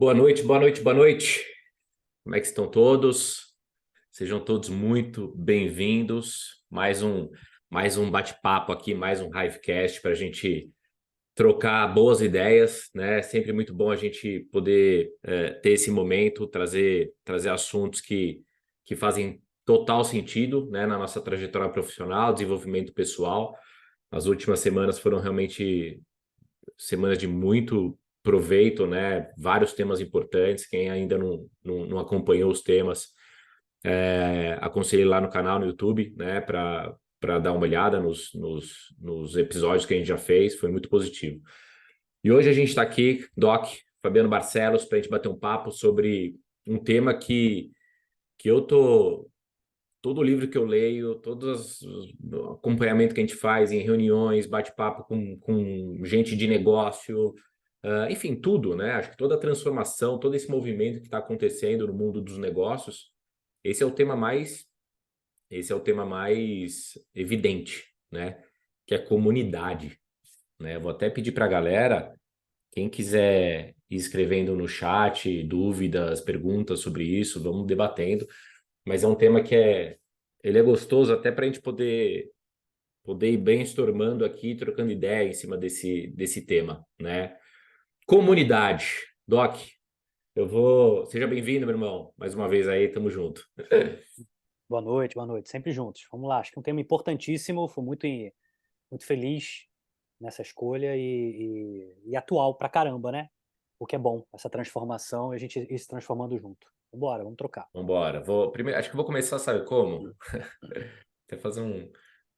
Boa noite, boa noite, boa noite. Como é que estão todos? Sejam todos muito bem-vindos. Mais um bate-papo aqui, mais um Hivecast para a gente trocar boas ideias, né? Sempre muito bom a gente poder ter esse momento, trazer assuntos que fazem total sentido, né, na nossa trajetória profissional, desenvolvimento pessoal. As últimas semanas foram realmente semanas de muito proveito, né? Vários temas importantes. Quem ainda não acompanhou os temas, aconselho lá no canal no YouTube, né? Para dar uma olhada nos episódios que a gente já fez, foi muito positivo. E hoje a gente está aqui, Doc, Fabiano Barcelos, para a gente bater um papo sobre um tema que eu tô. Todo livro que eu leio, o acompanhamento que a gente faz em reuniões, bate-papo com gente de negócio, enfim, tudo, né? Acho que toda a transformação, todo esse movimento que está acontecendo no mundo dos negócios, esse é o tema mais, esse é o tema mais evidente, né? Que é comunidade, né? Vou até pedir para a galera, quem quiser ir escrevendo no chat, dúvidas, perguntas sobre isso, vamos debatendo. Mas é um tema ele é gostoso até para a gente poder ir brainstormando aqui, trocando ideia em cima desse tema, né? Comunidade. Doc, seja bem-vindo, meu irmão. Mais uma vez aí, tamo junto. Boa noite, boa noite. Sempre juntos. Vamos lá. Acho que é um tema importantíssimo. Fui muito feliz nessa escolha e atual pra caramba, né? O que é bom, essa transformação e a gente ir se transformando junto. Vambora, vamos trocar. Vambora. Primeiro, acho que eu vou começar, sabe como? Até fazer um.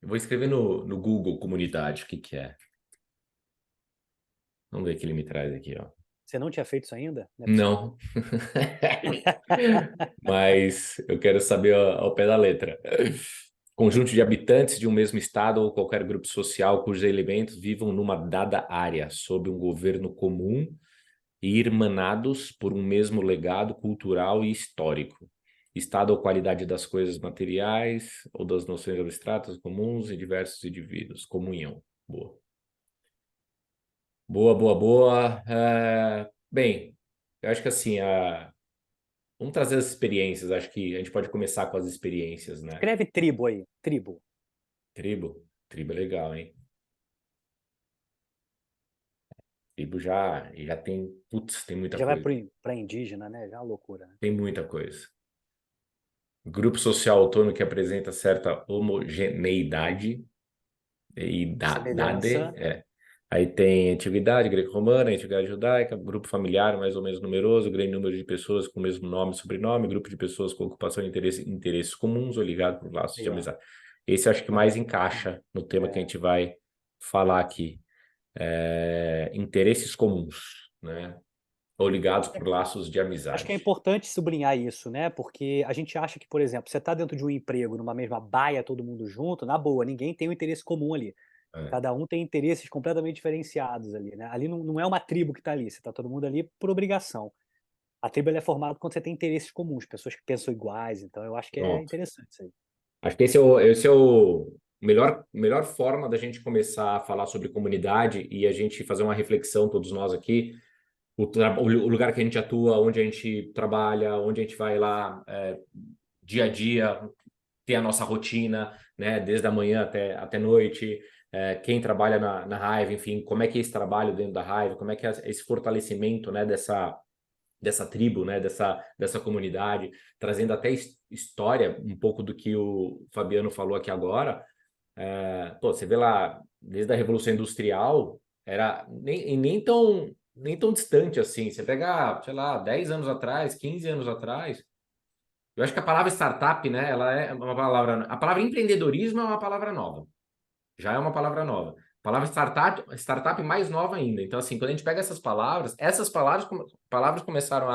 Eu vou escrever no Google comunidade, o que que é. Vamos ver o que ele me traz aqui, ó. Você não tinha feito isso ainda? Não é possível. Não. Mas eu quero saber ao pé da letra. Conjunto de habitantes de um mesmo estado ou qualquer grupo social cujos elementos vivam numa dada área, sob um governo comum e irmanados por um mesmo legado cultural e histórico. Estado ou qualidade das coisas materiais ou das noções abstratas comuns em diversos indivíduos. Comunhão. Boa. Boa, boa, boa. Bem, eu acho que assim, vamos trazer as experiências. Acho que a gente pode começar com as experiências, né? Escreve tribo aí. Tribo. Tribo. Tribo é legal, hein? Tribo já tem, putz, tem muita Já vai coisa. pra indígena, né? Já é uma loucura, né? Tem muita coisa. Grupo social autônomo que apresenta certa homogeneidade e dade, Semelhança. Aí tem antiguidade greco-romana, antiguidade judaica, grupo familiar mais ou menos numeroso, grande número de pessoas com o mesmo nome e sobrenome, grupo de pessoas com ocupação e interesses comuns ou ligado por laços de Aí, ó. amizade. Esse acho que mais Legal. encaixa no tema que a É. gente vai falar aqui. Interesses comuns, né? Ou ligados por laços de Acho que é amizade. importante sublinhar isso, né, porque a gente acha que, por exemplo, você está dentro de um emprego, numa mesma baia, todo mundo junto, na boa, ninguém tem um interesse comum ali. É, Cada um tem interesses completamente diferenciados ali, né. Ali não é uma tribo que está ali, você está todo mundo ali por obrigação. A tribo ela é formada quando você tem interesses comuns, pessoas que pensam iguais, então eu acho que é pronto. interessante isso aí. Acho que esse é o melhor forma da gente começar a falar sobre comunidade e a gente fazer uma reflexão, todos nós aqui, o lugar que a gente atua, onde a gente trabalha, onde a gente vai lá dia a dia, ter a nossa rotina, né, desde a manhã até noite, quem trabalha na Hive, enfim, como é que é esse trabalho dentro da Hive, como é que é esse fortalecimento, né, dessa tribo, né, dessa comunidade, trazendo até história, um pouco do que o Fabiano falou aqui agora. Pô, você vê lá, desde a Revolução Industrial, era nem tão distante assim. Você pega, sei lá, 10 anos atrás, 15 anos atrás, eu acho que a palavra startup, né, ela é uma palavra. A palavra empreendedorismo é uma palavra nova. Já é uma palavra nova. A palavra startup mais nova ainda. Então, assim, quando a gente pega essas palavras começaram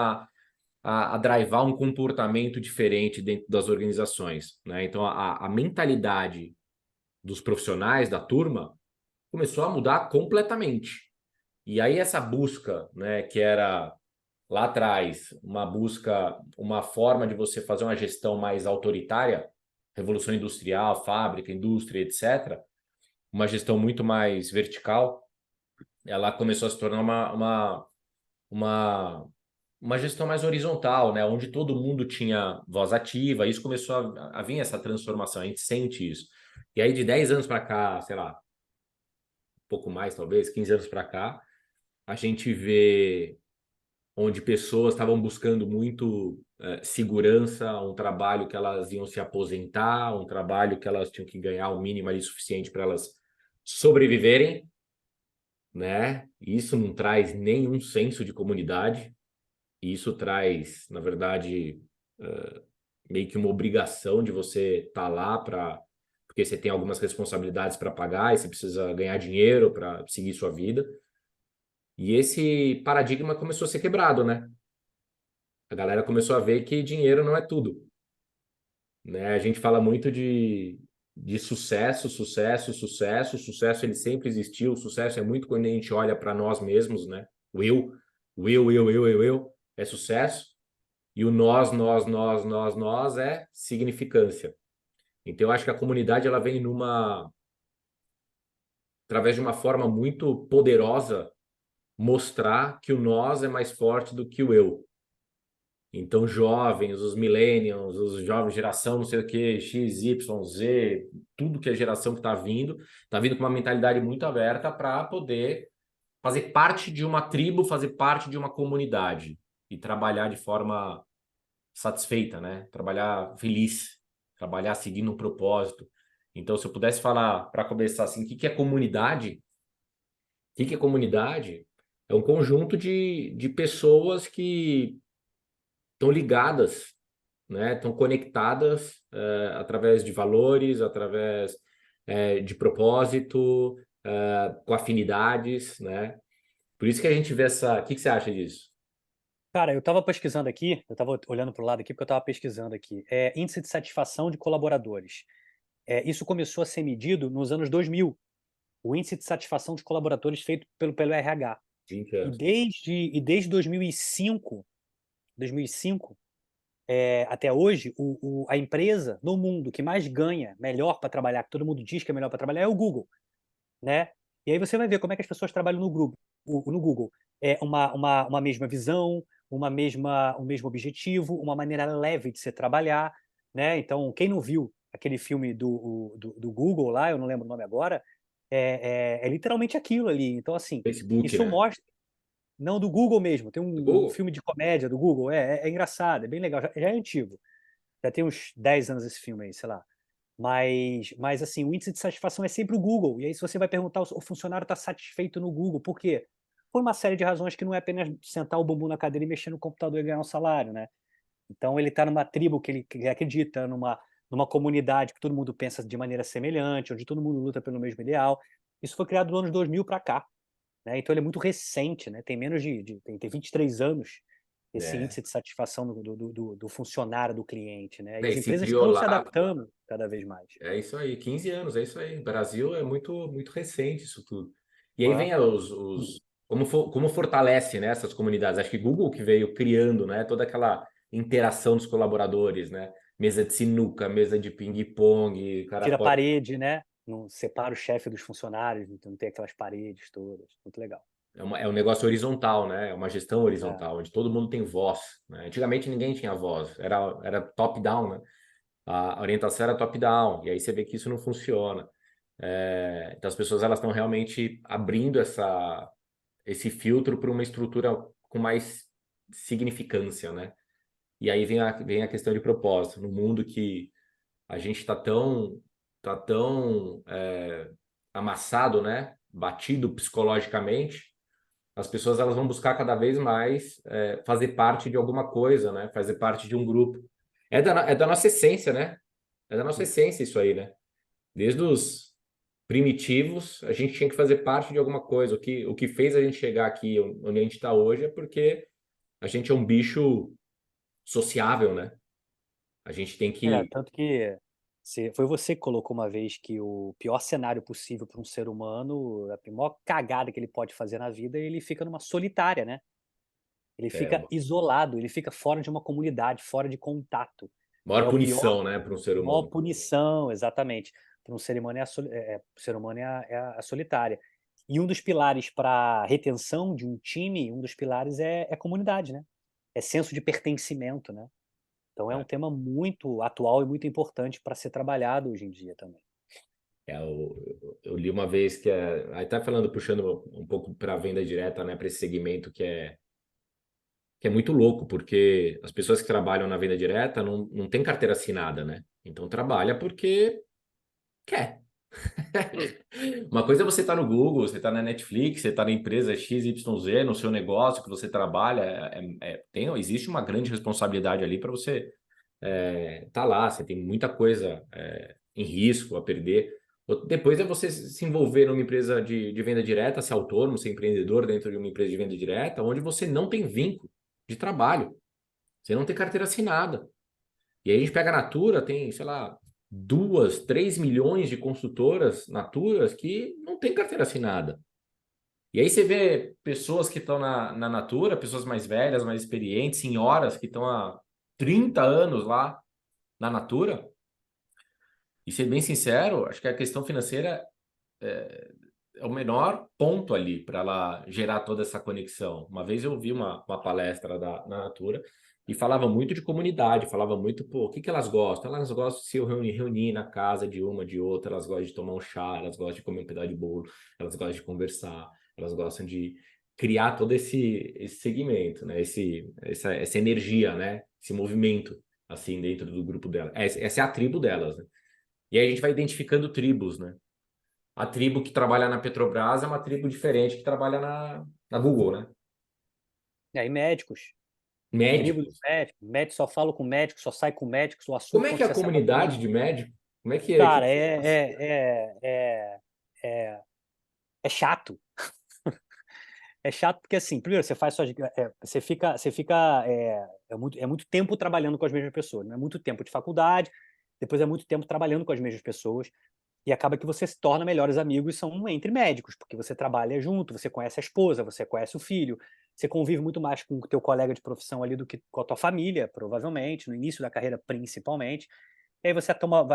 a drivar um comportamento diferente dentro das organizações, né? Então, a mentalidade dos profissionais da turma começou a mudar completamente. E aí essa busca, né, que era lá atrás uma forma de você fazer uma gestão mais autoritária, revolução industrial, fábrica, indústria, etc., uma gestão muito mais vertical, ela começou a se tornar uma uma gestão mais horizontal, né? Onde todo mundo tinha voz ativa, isso começou a vir essa transformação, a gente sente isso. E aí, de 10 anos para cá, sei lá, um pouco mais, talvez, 15 anos para cá, a gente vê onde pessoas estavam buscando muito segurança, um trabalho que elas iam se aposentar, um trabalho que elas tinham que ganhar o mínimo ali suficiente para elas sobreviverem, né? Isso não traz nenhum senso de comunidade. E isso traz, na verdade, meio que uma obrigação de você estar lá para. Porque você tem algumas responsabilidades para pagar e você precisa ganhar dinheiro para seguir sua vida. E esse paradigma começou a ser quebrado, né? A galera começou a ver que dinheiro não é tudo, né? A gente fala muito de sucesso, sucesso, sucesso. O sucesso ele sempre existiu. O sucesso é muito quando a gente olha para nós mesmos, né? O eu é sucesso. E o nós é significância. Então, eu acho que a comunidade ela vem através de uma forma muito poderosa, mostrar que o nós é mais forte do que o eu. Então, jovens, os millennials, os jovens, geração não sei o que, X, Y, Z, tudo que é geração que está vindo com uma mentalidade muito aberta para poder fazer parte de uma tribo, fazer parte de uma comunidade e trabalhar de forma satisfeita, né? Trabalhar feliz, trabalhar seguindo um propósito. Então, se eu pudesse falar para começar assim, o que que é comunidade? O que que é comunidade? É um conjunto de pessoas que estão ligadas, né? Estão conectadas através de valores, através de propósito, com afinidades, né? Por isso que a gente vê essa. O que que você acha disso? Cara, eu estava pesquisando aqui, eu estava olhando para o lado aqui porque eu estava pesquisando aqui. Índice de satisfação de colaboradores. Isso começou a ser medido nos anos 2000, o índice de satisfação de colaboradores feito pelo RH. 20 E anos. desde 2005 até hoje, a empresa no mundo que mais ganha, melhor para trabalhar, que todo mundo diz que é melhor para trabalhar, é o Google, né? E aí você vai ver como é que as pessoas trabalham no grupo, no Google. É uma mesma visão, um mesmo objetivo, uma maneira leve de se trabalhar, né? Então, quem não viu aquele filme do Google lá, eu não lembro o nome agora, é literalmente aquilo ali. Então, assim, Facebook, isso né? mostra. Não, do Google mesmo. Tem Do um Google? filme de comédia do Google. É engraçado, é bem legal. Já é antigo. Já tem uns 10 anos esse filme aí, sei lá. Mas assim, o índice de satisfação é sempre o Google. E aí, se você vai perguntar, o funcionário está satisfeito no Google. Por quê? Por uma série de razões que não é apenas sentar o bumbum na cadeira e mexer no computador e ganhar um salário, né? Então, ele está numa tribo que ele acredita, numa comunidade que todo mundo pensa de maneira semelhante, onde todo mundo luta pelo mesmo ideal. Isso foi criado nos anos 2000 para cá, né? Então, ele é muito recente, né? Tem menos tem 23 anos esse É. índice de satisfação do funcionário, do cliente, né? E É, e as se empresas criou estão se lá. adaptando cada vez mais. É isso aí, 15 anos, é isso aí. O Brasil é muito, muito recente isso tudo. E aí Ah, vem como fortalece, né, essas comunidades. Acho que Google que veio criando, né, toda aquela interação dos colaboradores, né? Mesa de sinuca, mesa de ping-pong, o cara tira a pode. parede, né? Não separa o chefe dos funcionários, então não tem aquelas paredes todas. Muito legal. É um negócio horizontal, né? É uma gestão É, horizontal, onde todo mundo tem voz, né? Antigamente ninguém tinha voz, era top-down, né? A orientação era top-down, e aí você vê que isso não funciona. Então as pessoas elas estão realmente abrindo esse filtro para uma estrutura com mais significância, né? E aí vem a questão de propósito. No mundo que a gente tá tão amassado, né? Batido psicologicamente, as pessoas elas vão buscar cada vez mais fazer parte de alguma coisa, né? Fazer parte de um grupo. É da nossa essência, né? É da nossa essência isso aí, né? Desde os primitivos, a gente tinha que fazer parte de alguma coisa. O que fez a gente chegar aqui onde a gente está hoje é porque a gente é um bicho sociável, né? A gente tem que. tanto que foi você que colocou uma vez que o pior cenário possível para um ser humano, a maior cagada que ele pode fazer na vida, ele fica numa solitária, né? Ele É, fica isolado, ele fica fora de uma comunidade, fora de contato. maior O pior, punição, né, para um ser maior humano. punição, exatamente. Para um ser humano ser humano é a solitária. E um dos pilares para retenção de um time, um dos pilares é a comunidade, né? senso de pertencimento, né? Então é um É, tema muito atual e muito importante para ser trabalhado hoje em dia também. eu li uma vez que aí tá falando, puxando um pouco para a venda direta, né, para esse segmento que é muito louco, porque as pessoas que trabalham na venda direta não tem carteira assinada, né? Então trabalha porque quer. Uma coisa é você estar no Google, você está na Netflix, você está na empresa XYZ, no seu negócio que você trabalha, existe uma grande responsabilidade ali para você tá lá, você tem muita coisa em risco a perder. Depois é você se envolver numa empresa de venda direta, ser autônomo, ser empreendedor dentro de uma empresa de venda direta, onde você não tem vínculo de trabalho, você não tem carteira assinada. E aí a gente pega a Natura, tem, sei lá, 2, 3 milhões de consultoras Naturas que não tem carteira assinada. E aí você vê pessoas que estão na Natura, pessoas mais velhas, mais experientes, senhoras que estão há 30 anos lá na Natura. E ser bem sincero, acho que a questão financeira é o menor ponto ali para ela gerar toda essa conexão. Uma vez eu vi uma palestra na Natura e falava muito de comunidade, falava muito, pô, o que que elas gostam? Elas gostam de se reunir na casa de uma, de outra, elas gostam de tomar um chá, elas gostam de comer um pedaço de bolo, elas gostam de conversar, elas gostam de criar todo esse segmento, né? Essa energia, né? Esse movimento, assim, dentro do grupo dela. Essa é a tribo delas, né? E aí a gente vai identificando tribos, né? A tribo que trabalha na Petrobras é uma tribo diferente que trabalha na Google, né? E aí, médicos, tribo dos Médicos. médicos, médico só fala com médico, só sai com médicos, o Como assunto é que quando é a você sai com comunidade médico. de médico? Como é que é? Cara, é chato. É chato porque, assim, primeiro, você faz suas. É muito tempo trabalhando com as mesmas pessoas, né? É muito tempo de faculdade, depois é muito tempo trabalhando com as mesmas pessoas, e acaba que você se torna melhores amigos são entre médicos, porque você trabalha junto, você conhece a esposa, você conhece o filho, você convive muito mais com o teu colega de profissão ali do que com a tua família, provavelmente, no início da carreira principalmente. E aí você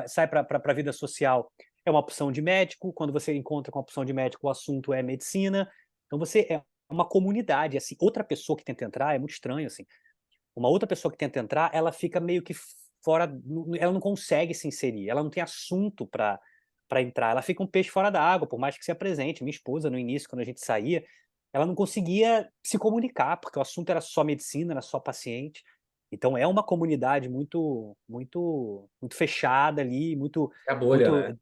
sai para a vida social, é uma opção de médico, quando você encontra com a opção de médico, o assunto é medicina. Então você é uma comunidade, assim, outra pessoa que tenta entrar, é muito estranho, assim, uma outra pessoa que tenta entrar, ela fica meio que fora, ela não consegue se inserir, ela não tem assunto para entrar, ela fica um peixe fora da água, por mais que se apresente. Minha esposa, no início, quando a gente saía, ela não conseguia se comunicar, porque o assunto era só medicina, era só paciente. Então é uma comunidade muito fechada ali, É a bolha, muito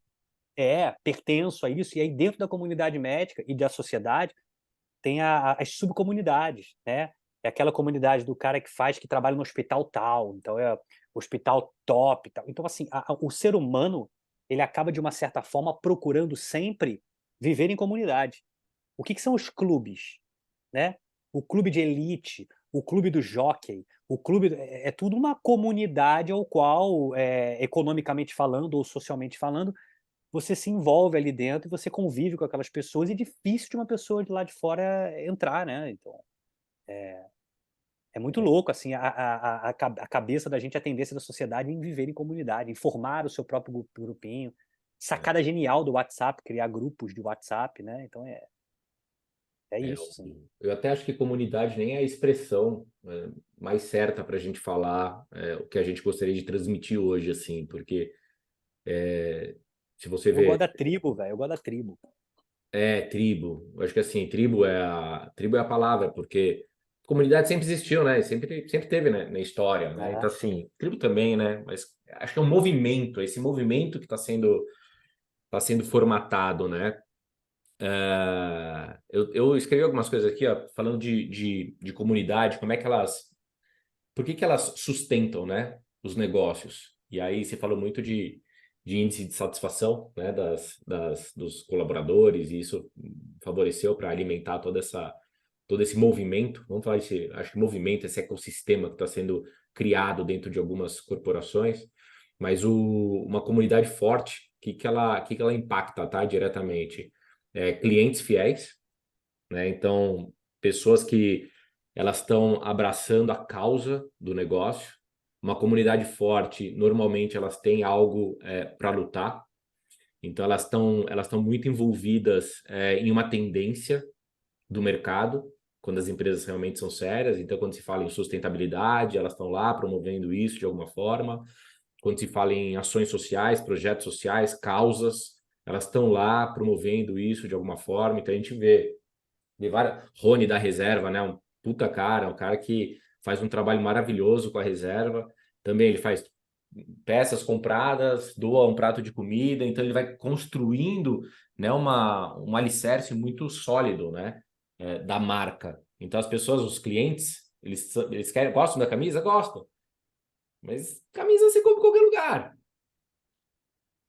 né? pertenço a isso. E aí dentro da comunidade médica e da sociedade tem as subcomunidades, né? É aquela comunidade do cara que trabalha no hospital tal, então é hospital top, tal. Então, assim, o ser humano, ele acaba de uma certa forma procurando sempre viver em comunidade. O que são os clubes, né? O clube de elite, o clube do jockey, o clube é tudo uma comunidade ao qual, economicamente falando ou socialmente falando, você se envolve ali dentro e você convive com aquelas pessoas, e é difícil de uma pessoa de lá de fora entrar, né, então, é muito louco, assim, a cabeça da gente, a tendência da sociedade em viver em comunidade, em formar o seu próprio grupinho. É, Sacada genial do WhatsApp, criar grupos de WhatsApp, né, então é é, isso, assim. eu até acho que comunidade nem é a expressão mais certa para a gente falar o que a gente gostaria de transmitir hoje, assim, porque se você Eu gosto vê da tribo, velho, eu gosto da tribo. tribo, eu acho que assim, tribo é a palavra, porque comunidade sempre existiu, né? Sempre teve, né, na história, né? Então, É. assim, tribo também, né? Mas acho que é um movimento, esse movimento que está sendo formatado, né? Eu escrevi algumas coisas aqui, ó, falando de comunidade, como é que por que que elas sustentam, né, os negócios? E aí você falou muito de índice de satisfação, né, dos colaboradores, e isso favoreceu para alimentar todo esse movimento, vamos falar desse, acho que movimento, esse ecossistema que está sendo criado dentro de algumas corporações, mas uma comunidade forte, o que que ela impacta, tá, diretamente? Clientes fiéis, né? Então, pessoas que elas estão abraçando a causa do negócio. Uma comunidade forte, normalmente elas têm algo para lutar. Então, elas estão muito envolvidas em uma tendência do mercado. quando as empresas realmente são sérias. Então, quando se fala em sustentabilidade, elas estão lá promovendo isso de alguma forma. Quando se fala em ações sociais, projetos sociais, causas, elas estão lá promovendo isso de alguma forma. Então, a gente vê várias... Rony da Reserva, né? Um puta cara, um cara que faz um trabalho maravilhoso com a reserva. Também ele faz peças compradas, doa um prato de comida, então ele vai construindo, né, um alicerce muito sólido, né, da marca. Então as pessoas, os clientes, eles querem, gostam da camisa? Gostam. Mas camisa você compra em qualquer lugar.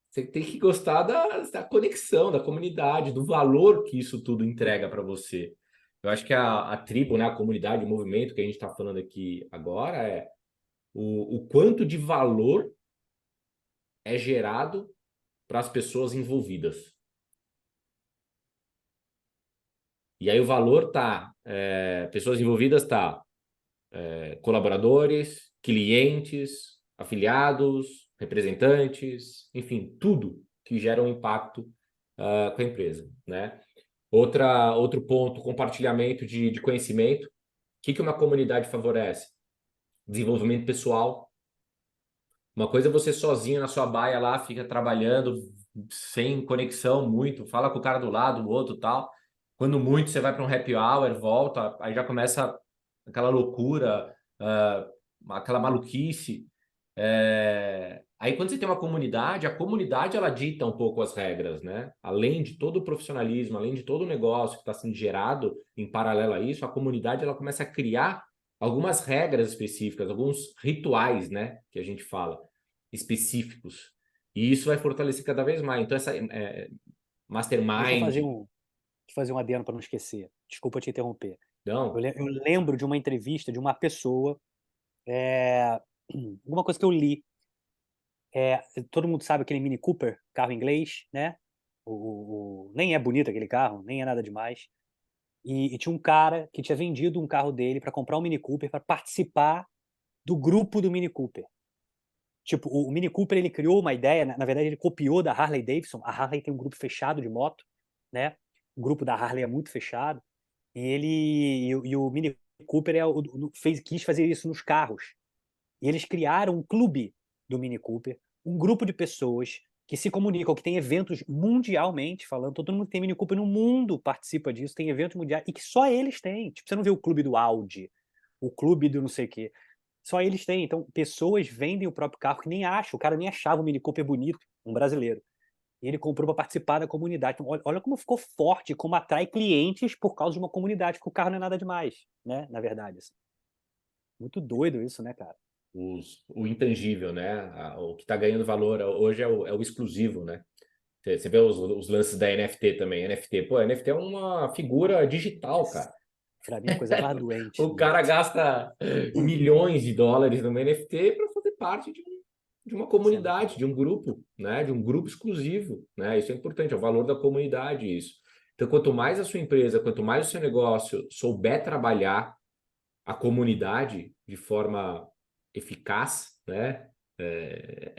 Você tem que gostar da conexão, da comunidade, do valor que isso tudo entrega para você. Eu acho que a tribo, né, a comunidade, o movimento que a gente está falando aqui agora é o quanto de valor é gerado para as pessoas envolvidas. E aí o valor tá, pessoas envolvidas tá, colaboradores, clientes, afiliados, representantes, enfim, tudo que gera um impacto com a empresa, né? Outro ponto, compartilhamento de conhecimento. O que uma comunidade favorece? Desenvolvimento pessoal. Uma coisa é você sozinho na sua baia lá, fica trabalhando sem conexão muito, fala com o cara do lado, o outro tal. Quando muito, você vai para um happy hour, volta, aí já começa aquela loucura, aquela maluquice. Aí quando você tem uma comunidade, a comunidade ela dita um pouco as regras, né? Além de todo o profissionalismo, além de todo o negócio que está sendo gerado em paralelo a isso, a comunidade ela começa a criar algumas regras específicas, alguns rituais, né? Que a gente fala, específicos. E isso vai fortalecer cada vez mais. Então, essa Deixa eu mastermind, fazer um adendo para não esquecer. Desculpa te interromper. não, Eu lembro de uma entrevista de uma pessoa, é, alguma coisa que eu li. Todo mundo sabe aquele Mini Cooper, carro inglês, né? Nem é bonito aquele carro, nem é nada demais. E tinha um cara que tinha vendido um carro dele para comprar um Mini Cooper para participar do grupo do Mini Cooper. Tipo, o Mini Cooper ele criou uma ideia, na verdade ele copiou da Harley Davidson. A Harley tem um grupo fechado de moto, né? O grupo da Harley é muito fechado. E o Mini Cooper quis fazer isso nos carros. E eles criaram um clube do Mini Cooper, um grupo de pessoas que se comunicam, que tem eventos mundialmente falando, todo mundo que tem Mini Cooper no mundo participa disso, tem eventos mundiais, e que só eles têm. Tipo, você não vê o clube do Audi, o clube do não sei o quê. Só eles têm. Então, pessoas vendem o próprio carro que nem acham. O cara nem achava o Mini Cooper bonito, um brasileiro. E ele comprou para participar da comunidade. Então, olha como ficou forte, como atrai clientes por causa de uma comunidade, porque o carro não é nada demais, né? Na verdade. Assim. Muito doido isso, né, cara? o intangível, né? O que está ganhando valor hoje é o exclusivo, né? Você vê os lances da NFT também. NFT, pô, NFT é uma figura digital, cara. Pra mim, é a coisa mais doente O do mundo. cara gasta milhões de dólares numa NFT para fazer parte de uma Isso é muito comunidade, de louco. um grupo, né? De um grupo exclusivo, né? Isso é importante, é o valor da comunidade, isso. Então, quanto mais a sua empresa, quanto mais o seu negócio souber trabalhar a comunidade de forma eficaz, né?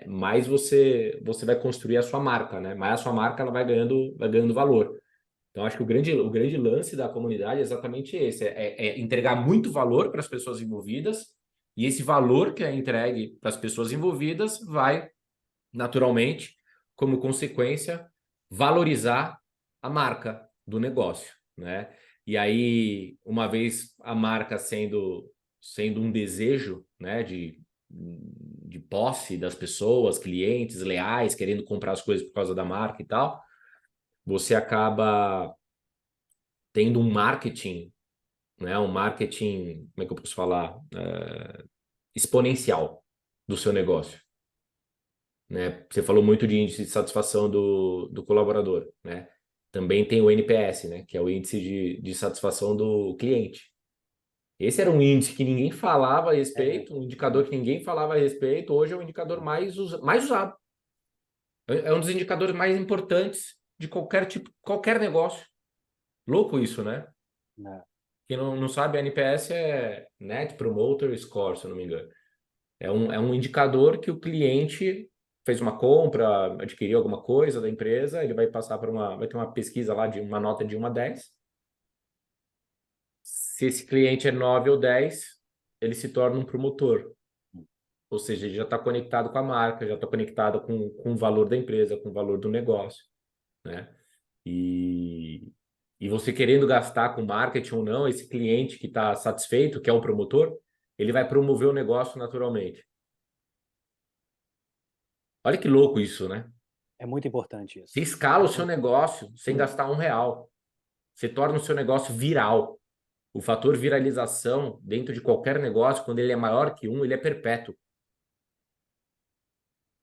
Mais você vai construir a sua marca, né? Mais a sua marca ela vai ganhando valor. Então, acho que o grande lance da comunidade é exatamente esse: é entregar muito valor para as pessoas envolvidas, e esse valor que é entregue para as pessoas envolvidas vai, naturalmente, como consequência, valorizar a marca do negócio, né? E aí, uma vez a marca sendo um desejo, né, de posse das pessoas, clientes leais, querendo comprar as coisas por causa da marca e tal, você acaba tendo um marketing, né, um marketing, como é que eu posso falar, exponencial do seu negócio, né? Você falou muito de índice de satisfação do colaborador, né? Também tem o NPS, né, que é o índice de satisfação do cliente. Esse era um índice que ninguém falava a É, respeito, um indicador que ninguém falava a respeito, hoje é o indicador mais usado. É um dos indicadores mais importantes de qualquer tipo, qualquer negócio. Louco isso, né? né? Quem não sabe, a NPS é Net Promoter Score, se eu não me engano. É um indicador que o cliente fez uma compra, adquiriu alguma coisa da empresa, ele vai passar vai ter uma pesquisa lá de uma nota de 1 a 10. se esse cliente é 9 ou 10, ele se torna um promotor. Ou seja, ele já está conectado com a marca, já está conectado com o valor da empresa, com o valor do negócio, né? E você querendo gastar com marketing ou não, esse cliente que está satisfeito, que é o promotor, ele vai promover o negócio naturalmente. Olha que louco isso, né? É muito importante isso. Você escala o seu negócio sem gastar R$ 1. Você torna o seu negócio viral. O fator viralização dentro de qualquer negócio, quando ele é maior que 1, ele é perpétuo.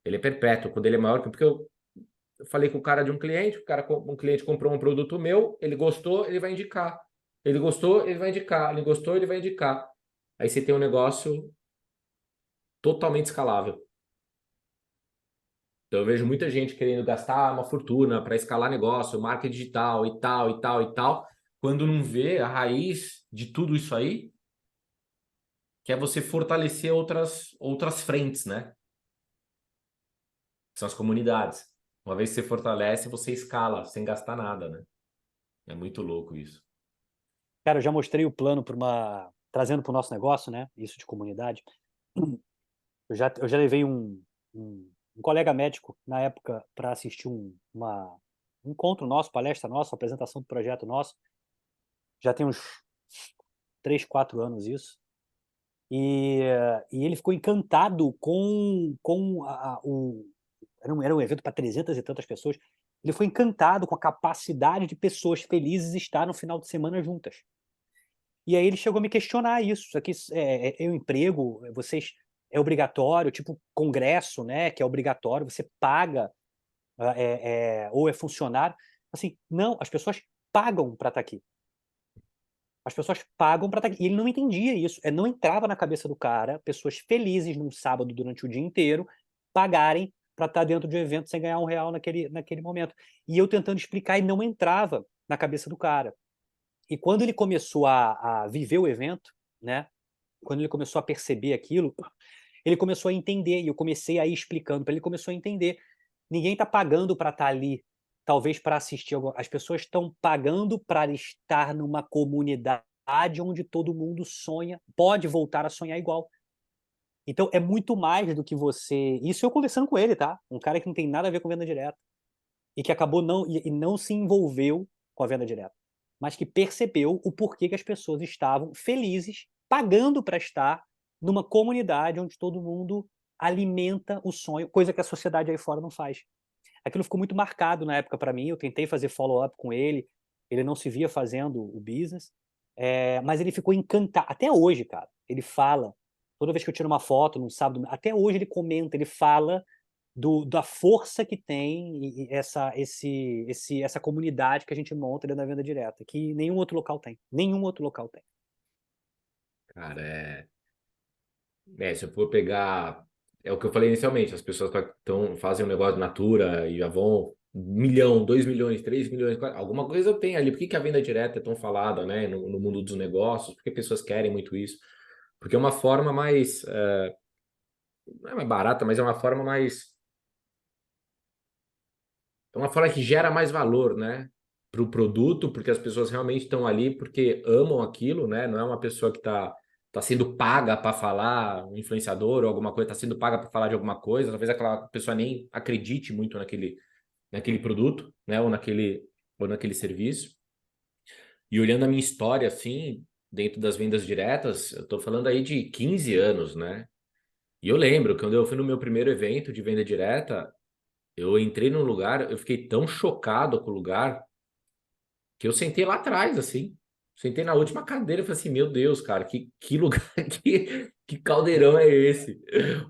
Ele é perpétuo. Quando ele é maior que... Porque eu falei com o cara de um cliente, um cliente comprou um produto meu, ele gostou, ele vai indicar. Ele gostou, ele vai indicar. Ele gostou, ele vai indicar. Aí você tem um negócio totalmente escalável. Então eu vejo muita gente querendo gastar uma fortuna para escalar negócio, marketing digital e tal, e tal, e tal, quando não vê a raiz de tudo isso aí, que é você fortalecer outras frentes, né? Que são as comunidades. Uma vez que você fortalece, você escala sem gastar nada, né? É muito louco isso. Cara, eu já mostrei o plano para trazendo para o nosso negócio, né? Isso de comunidade. Eu já levei um colega médico na época para assistir um encontro nosso, palestra nossa, apresentação do projeto nosso. Já tem uns 3, 4 anos isso. E ele ficou encantado com o era um evento para 300 e tantas pessoas. Ele foi encantado com a capacidade de pessoas felizes estar no final de semana juntas. E aí ele chegou a me questionar isso aqui é um emprego, vocês é obrigatório, tipo congresso, né, que é obrigatório, você paga, ou é funcionário. Assim, não, as pessoas pagam para estar aqui. As pessoas pagam para estar aqui. E ele não entendia isso, não entrava na cabeça do cara, pessoas felizes num sábado durante o dia inteiro, pagarem para estar dentro de um evento sem ganhar R$ 1 naquele momento. E eu tentando explicar e não entrava na cabeça do cara. E quando ele começou a viver o evento, né, quando ele começou a perceber aquilo, ele começou a entender, e eu comecei a ir explicando para ele, começou a entender. Ninguém está pagando para estar ali, talvez para assistir as pessoas estão pagando para estar numa comunidade onde todo mundo sonha, pode voltar a sonhar igual. Então é muito mais do que você isso eu conversando com ele, tá, um cara que não tem nada a ver com venda direta, e que acabou não se envolveu com a venda direta, mas que percebeu o porquê que as pessoas estavam felizes, pagando para estar numa comunidade onde todo mundo alimenta o sonho, coisa que a sociedade aí fora não faz. Aquilo ficou muito marcado na época para mim, eu tentei fazer follow-up com ele não se via fazendo o business, mas ele ficou encantado até hoje, cara, ele fala, toda vez que eu tiro uma foto num sábado, até hoje ele comenta, ele fala da força que tem essa comunidade que a gente monta dentro da venda direta, que nenhum outro local tem. Nenhum outro local tem. Cara, se eu for pegar. É o que eu falei inicialmente, as pessoas fazem um negócio de Natura e já vão 1 milhão, 2 milhões, 3 milhões, alguma coisa tem ali. Por que a venda direta é tão falada, né, no mundo dos negócios? Por que pessoas querem muito isso? Porque é uma forma mais. Não é mais barata, mas é uma forma mais. É uma forma que gera mais valor, né? Para o produto, porque as pessoas realmente estão ali porque amam aquilo, né? Não é uma pessoa que tá sendo paga para falar, um influenciador ou alguma coisa, está sendo paga para falar de alguma coisa. Talvez aquela pessoa nem acredite muito naquele produto, né? Ou naquele serviço. E olhando a minha história, assim, dentro das vendas diretas, eu estou falando aí de 15 anos, né? E eu lembro, quando eu fui no meu primeiro evento de venda direta, eu entrei num lugar, eu fiquei tão chocado com o lugar que eu sentei lá atrás, assim. Sentei na última cadeira e falei assim, meu Deus, cara, que lugar, que caldeirão é esse?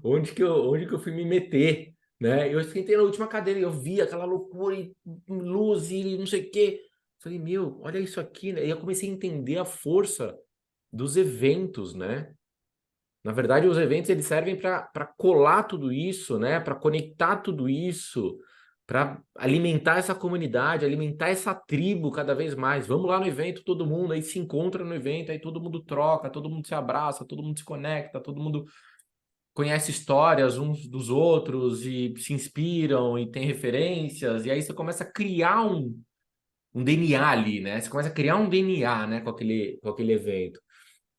Onde que eu fui me meter, né? Eu sentei na última cadeira e eu vi aquela loucura e luz e não sei o quê. Falei, meu, olha isso aqui, né? E eu comecei a entender a força dos eventos, né? Na verdade, os eventos eles servem para colar tudo isso, né? Para conectar tudo isso, para alimentar essa comunidade, alimentar essa tribo cada vez mais. Vamos lá no evento, todo mundo aí se encontra no evento, aí todo mundo troca, todo mundo se abraça, todo mundo se conecta, todo mundo conhece histórias uns dos outros e se inspiram e tem referências, e aí você começa a criar um DNA ali, né? Você começa a criar um DNA, né, com aquele evento.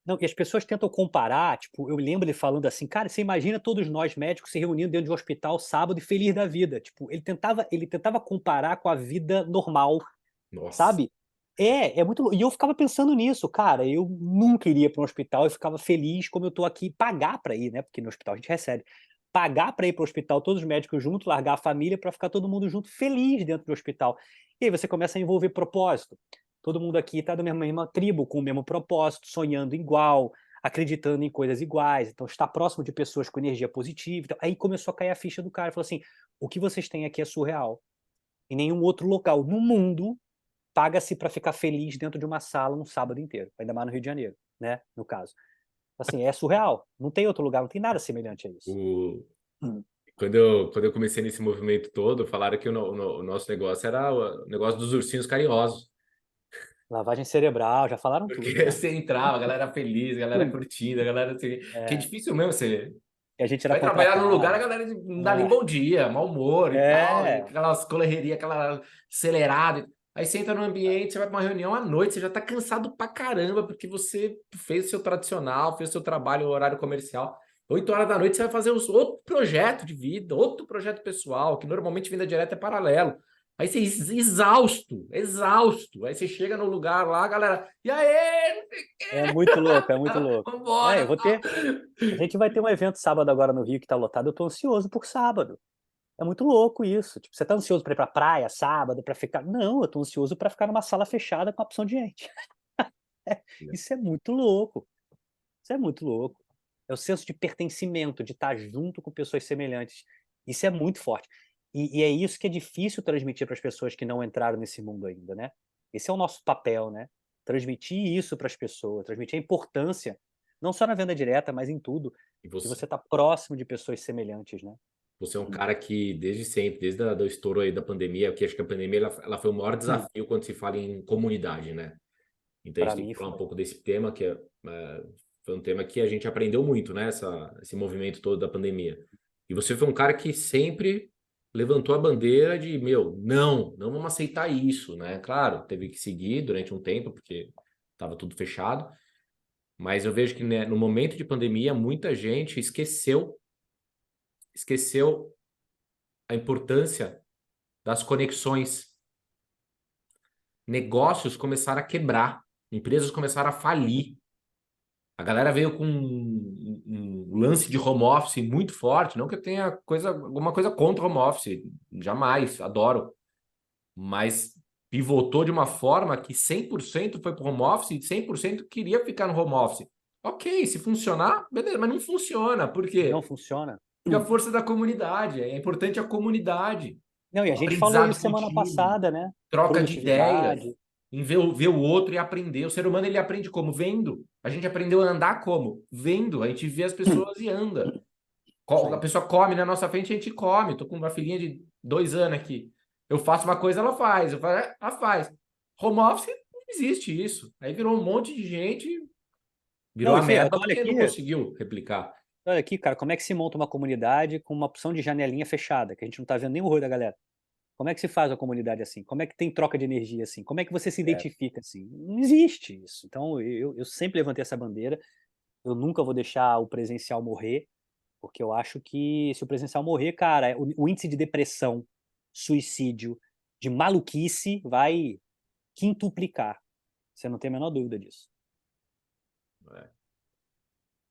Não, e as pessoas tentam comparar, tipo, eu lembro ele falando assim, cara, você imagina todos nós médicos se reunindo dentro de um hospital sábado e feliz da vida. Tipo, ele tentava comparar com a vida normal, Nossa. sabe? É muito louco. E eu ficava pensando nisso, cara, eu nunca iria para um hospital e ficava feliz como eu tô aqui, pagar para ir, né? Porque no hospital a gente recebe. Pagar para ir para o hospital, todos os médicos juntos, largar a família para ficar todo mundo junto, feliz dentro do hospital. E aí você começa a envolver propósito. Todo mundo aqui está da mesma tribo, com o mesmo propósito, sonhando igual, acreditando em coisas iguais, então está próximo de pessoas com energia positiva. Então, aí começou a cair a ficha do cara, falou assim: o que vocês têm aqui é surreal. Em nenhum outro local no mundo paga-se para ficar feliz dentro de uma sala um sábado inteiro, ainda mais no Rio de Janeiro, né? No caso. Assim, é surreal. Não tem outro lugar, não tem nada semelhante a isso. O, Hum. quando eu comecei nesse movimento todo, falaram que o nosso negócio era o negócio dos ursinhos carinhosos. Lavagem cerebral, já falaram tudo, Porque né? você entrava, a galera feliz, a galera Hum. curtindo, a galera assim, que é É, difícil mesmo você que a gente era vai trabalhar num lugar, a contratado. galera não dá nem bom dia, mau humor e tal, e É, aquelas correria, aquela acelerada. Aí você entra no ambiente, você vai para uma reunião à noite, você já tá cansado pra caramba, porque você fez o seu tradicional, fez o seu trabalho, o horário comercial. 8 horas da noite você vai fazer outro projeto de vida, outro projeto pessoal, que normalmente vinda direta é paralelo. Aí você exausto, exausto. Aí você chega no lugar lá, galera, e aí, é muito louco, é muito louco. É, eu vambora, vou tal. ter. A gente vai ter um evento sábado agora no Rio que tá lotado. Eu tô ansioso por sábado. É muito louco isso. Tipo, você tá ansioso pra ir pra praia sábado, pra ficar. Não, eu tô ansioso pra ficar numa sala fechada com a opção de gente. Isso é muito louco. Isso é muito louco. É o senso de pertencimento, de estar junto com pessoas semelhantes. Isso é muito forte. E é isso que é difícil transmitir para as pessoas que não entraram nesse mundo ainda, né? Esse é o nosso papel, né? Transmitir isso para as pessoas, transmitir a importância, não só na venda direta, mas em tudo, E de você, você estar próximo de pessoas semelhantes, né? você é um cara que, desde sempre, do estouro aí da pandemia, que acho que a pandemia ela foi o maior desafio quando se fala em comunidade, né? Então a gente Para tem que mim falar um foi. pouco desse tema, foi um tema que a gente aprendeu muito, né? Esse movimento todo da pandemia. E você foi um cara que sempre levantou a bandeira de, meu, não vamos aceitar isso, né? Claro, teve que seguir durante um tempo, porque estava tudo fechado, mas eu vejo que, né, no momento de pandemia, muita gente esqueceu a importância das conexões. Negócios começaram a quebrar, empresas começaram a falir. A galera veio com um lance de home office muito forte, não que eu tenha alguma coisa contra home office, jamais, adoro, mas pivotou de uma forma que 100% foi para o home office e 100% queria ficar no home office. Ok, se funcionar, beleza, mas não funciona. Por Não quê? funciona. Porque a força da comunidade, é importante a comunidade, Não, e a o gente falou aprendizado isso semana contínuo, passada, né? troca de ideias, Produtividade. em ver o outro e aprender. O ser humano ele aprende como? Vendo. A gente aprendeu a andar como? Vendo. A gente vê as pessoas e anda. A Sim. pessoa come na nossa frente, a gente come. Tô com uma filhinha de 2 anos aqui. Eu faço uma coisa, ela faz. Eu faço, ela faz. Home office não existe isso. Aí virou um monte de gente, virou Não, a e Fê, merda olha porque não aqui, conseguiu replicar. olha aqui, cara, como é que se monta uma comunidade com uma opção de janelinha fechada, que a gente não tá vendo nem o rosto da galera. Como é que se faz uma comunidade assim? Como é que tem troca de energia assim? Como é que você se É. identifica assim? Não existe isso. Então, eu sempre levantei essa bandeira. Eu nunca vou deixar o presencial morrer, porque eu acho que se o presencial morrer, cara, o índice de depressão, suicídio, de maluquice vai quintuplicar. Você não tem a menor dúvida disso.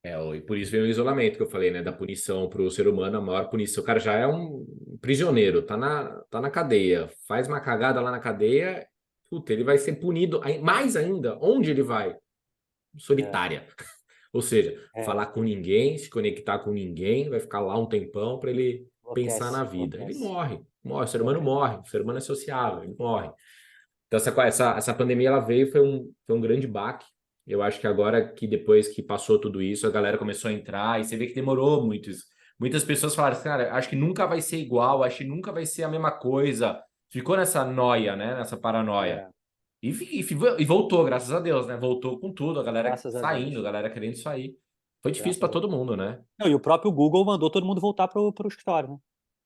E por isso vem o isolamento que eu falei, né? Da punição para o ser humano, a maior punição. O cara já é um prisioneiro, tá na cadeia, faz uma cagada lá na cadeia, puta, ele vai ser punido mais ainda. Onde ele vai? É, Solitária. Ou seja, é, falar com ninguém, se conectar com ninguém, vai ficar lá um tempão para ele pensar na enlouquece, vida. Ele enlouquece, morre, o ser humano enlouquece. morre, o ser humano é sociável, ele morre. Então, essa pandemia ela veio, foi um grande baque. Eu acho que agora que depois que passou tudo isso, a galera começou a entrar e você vê que demorou muito. Muitas pessoas falaram assim, cara, acho que nunca vai ser igual, acho que nunca vai ser a mesma coisa. Ficou nessa noia, né? Nessa paranoia. É, E voltou, graças a Deus, né? Voltou com tudo, a galera graças a saindo, a Deus, galera querendo sair. Foi difícil graças para a todo Deus. mundo, né? Não, e o próprio Google mandou todo mundo voltar pro escritório, né?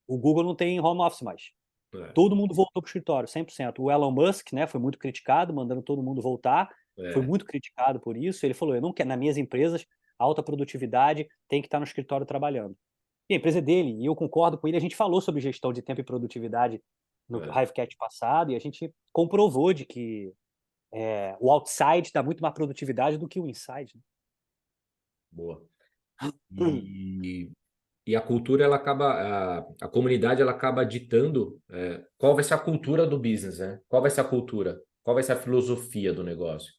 O Google não tem home office mais. É, Todo mundo voltou para o escritório, 100%. O Elon Musk, né, foi muito criticado, mandando todo mundo voltar, foi é, muito criticado por isso. Ele falou: eu não quero, nas minhas empresas, alta produtividade tem que estar no escritório trabalhando. E a empresa é dele, e eu concordo com ele. A gente falou sobre gestão de tempo e produtividade no é. Hivecast passado, e a gente comprovou de que o outside dá muito mais produtividade do que o inside. Né? Boa. Hum. E, e a cultura, ela acaba, a comunidade, ela acaba ditando qual vai ser a cultura do business, né? Qual vai ser a cultura? Qual vai ser a filosofia do negócio?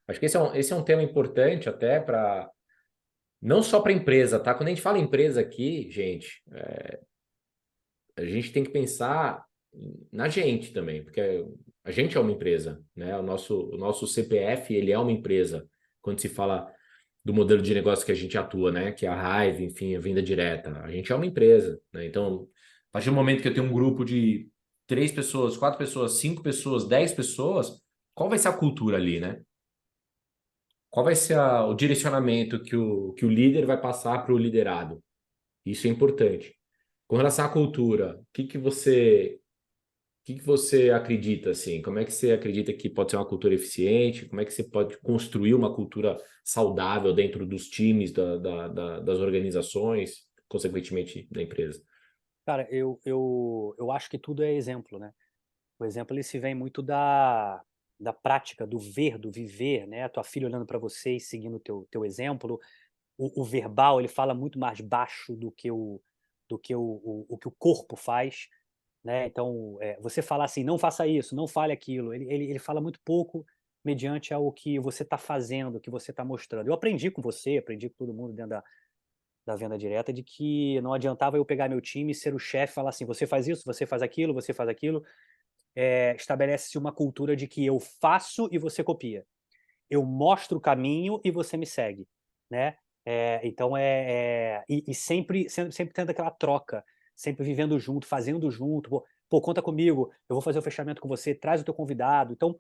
Acho que esse é um tema importante até para, não só para a empresa, tá? Quando a gente fala empresa aqui, gente, a gente tem que pensar na gente também, porque a gente é uma empresa, né? O nosso CPF, ele é uma empresa, quando se fala do modelo de negócio que a gente atua, né? Que é a Hive, enfim, a venda direta. A gente é uma empresa, né? Então, a partir do momento que eu tenho um grupo de 3 pessoas, 4 pessoas, 5 pessoas, 10 pessoas, qual vai ser a cultura ali, né? Qual vai ser o direcionamento que o líder vai passar para o liderado? Isso é importante. Com relação à cultura, o que que você acredita assim? Como é que você acredita que pode ser uma cultura eficiente? Como é que você pode construir uma cultura saudável dentro dos times, das organizações, consequentemente da empresa? Cara, eu acho que tudo é exemplo, né? O exemplo ele se vem muito da prática, do ver, do viver, né? A tua filha olhando para você e seguindo o teu exemplo. O verbal ele fala muito mais baixo do que o corpo faz, né? Então, você falar assim, não faça isso, não fale aquilo, ele fala muito pouco mediante ao que você está fazendo, o que você está mostrando. Eu aprendi com você, aprendi com todo mundo dentro da venda direta, de que não adiantava eu pegar meu time, ser o chefe, falar assim, você faz isso, você faz aquilo. Estabelece-se uma cultura de que eu faço e você copia. Eu mostro o caminho e você me segue, né? Então e sempre tendo aquela troca, sempre vivendo junto, fazendo junto. Pô, conta comigo, eu vou fazer o fechamento com você, traz o teu convidado. Então,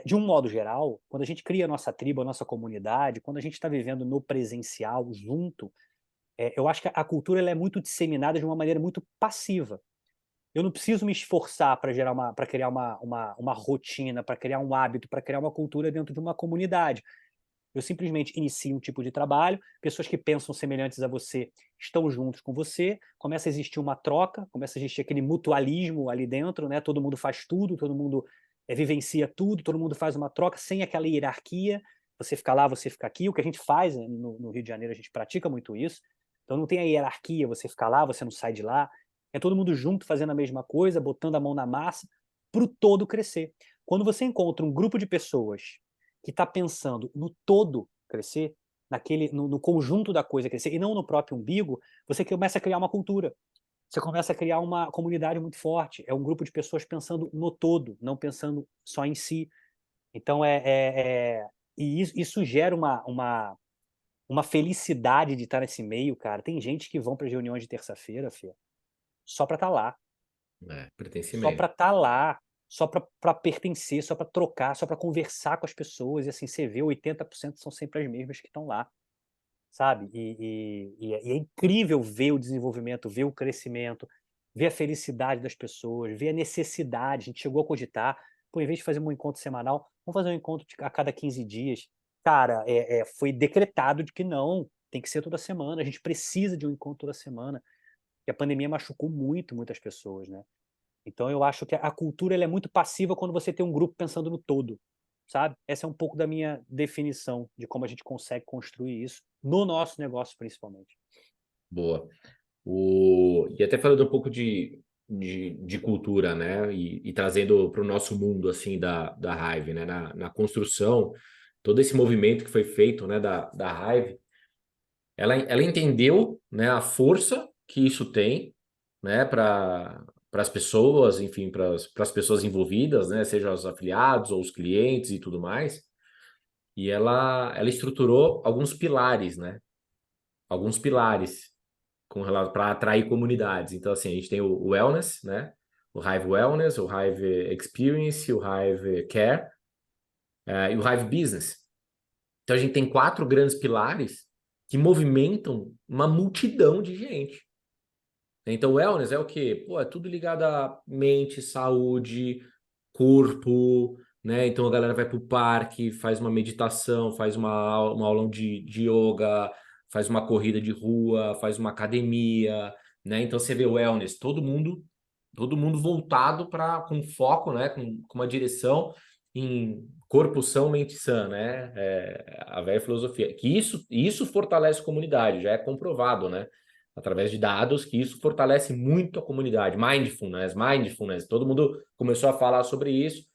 de um modo geral, quando a gente cria a nossa tribo, a nossa comunidade, quando a gente está vivendo no presencial junto, eu acho que a cultura ela é muito disseminada de uma maneira muito passiva. Eu não preciso me esforçar para criar uma rotina, para criar um hábito, para criar uma cultura dentro de uma comunidade. Eu simplesmente inicio um tipo de trabalho, pessoas que pensam semelhantes a você estão juntos com você, começa a existir uma troca, começa a existir aquele mutualismo ali dentro, né? Todo mundo faz tudo, todo mundo vivencia tudo, todo mundo faz uma troca sem aquela hierarquia. Você fica lá, você fica aqui. O que a gente faz né, no Rio de Janeiro, a gente pratica muito isso. Então não tem a hierarquia, você fica lá, você não sai de lá. É todo mundo junto fazendo a mesma coisa, botando a mão na massa para o todo crescer. Quando você encontra um grupo de pessoas que está pensando no todo crescer, no conjunto da coisa crescer, e não no próprio umbigo, você começa a criar uma cultura. Você começa a criar uma comunidade muito forte. É um grupo de pessoas pensando no todo, não pensando só em si. Então, e isso gera uma felicidade de estar nesse meio, cara. Tem gente que vão para as reuniões de terça-feira, Fê, só para estar lá. Só Pertencimento. para estar lá, só para pertencer, só para trocar, só para conversar com as pessoas, e assim, você vê 80% são sempre as mesmas que estão lá, sabe. E é incrível ver o desenvolvimento, ver o crescimento, ver a felicidade das pessoas, ver a necessidade. A gente chegou a cogitar, pô, em vez de fazer um encontro semanal, vamos fazer um encontro a cada 15 dias. Cara, foi decretado de que não, tem que ser toda semana, a gente precisa de um encontro toda semana, e a pandemia machucou muito muitas pessoas, né. Então eu acho que a cultura ela é muito passiva quando você tem um grupo pensando no todo, sabe. Essa é um pouco da minha definição de como a gente consegue construir isso, no nosso negócio principalmente. Boa. E até falando um pouco de cultura, né? E trazendo para o nosso mundo, assim, da Hive, né? Na construção, todo esse movimento que foi feito, né, da Hive, ela entendeu, né, a força que isso tem, né, para as pessoas, enfim, para as pessoas envolvidas, né, seja os afiliados ou os clientes e tudo mais. E ela estruturou alguns pilares, né? Alguns pilares com relação para atrair comunidades. Então, assim, a gente tem o Wellness, né? O Hive Wellness, o Hive Experience, o Hive Care, e o Hive Business. Então, a gente tem 4 grandes pilares que movimentam uma multidão de gente. Então, wellness é o quê? Pô, é tudo ligado à mente, saúde, corpo, né? Então a galera vai para o parque, faz uma meditação, faz uma aula de yoga, faz uma corrida de rua, faz uma academia, né? Então você vê wellness, todo mundo voltado para com foco, né? Com uma direção em corpo são, mente sã, né? A velha filosofia. Que isso fortalece a comunidade, já é comprovado, né? Através de dados, que isso fortalece muito a comunidade. Mindfulness, todo mundo começou a falar sobre isso,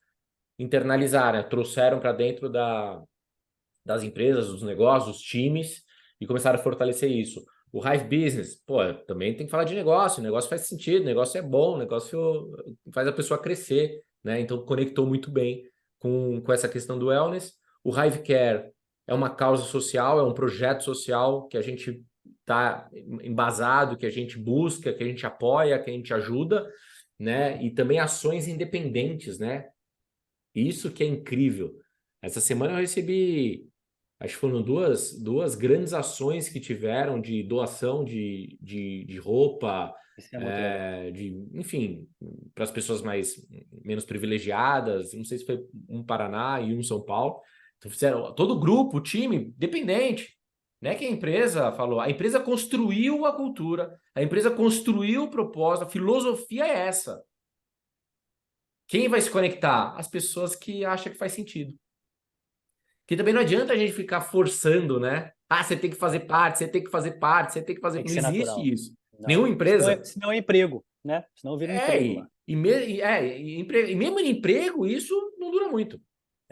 internalizaram, né? Trouxeram para dentro das empresas, dos negócios, dos times, e começaram a fortalecer isso. O Hive Business, pô, também tem que falar de negócio, o negócio faz sentido, o negócio é bom, o negócio faz a pessoa crescer, né? Então conectou muito bem com essa questão do wellness. O Hive Care é uma causa social, é um projeto social que a gente está embasado, que a gente busca, que a gente apoia, que a gente ajuda, né? E também ações independentes, né? Isso que é incrível. Essa semana eu recebi, acho que foram duas grandes ações que tiveram de doação de roupa, Isso é muito legal. enfim, para as pessoas menos privilegiadas. Não sei se foi um Paraná e um São Paulo. Então fizeram todo o grupo, o time, dependente. Não é que a empresa falou, a empresa construiu a cultura, a empresa construiu o propósito, a filosofia é essa. Quem vai se conectar? As pessoas que acham que faz sentido. Que também não adianta a gente ficar forçando, né? Ah, você tem que fazer parte, você tem que fazer parte, você tem que fazer. Tem que Não ser existe natural. isso. Não. Nenhuma empresa. Senão é emprego, né? Senão vira um É, emprego lá. e mesmo no emprego, isso não dura muito.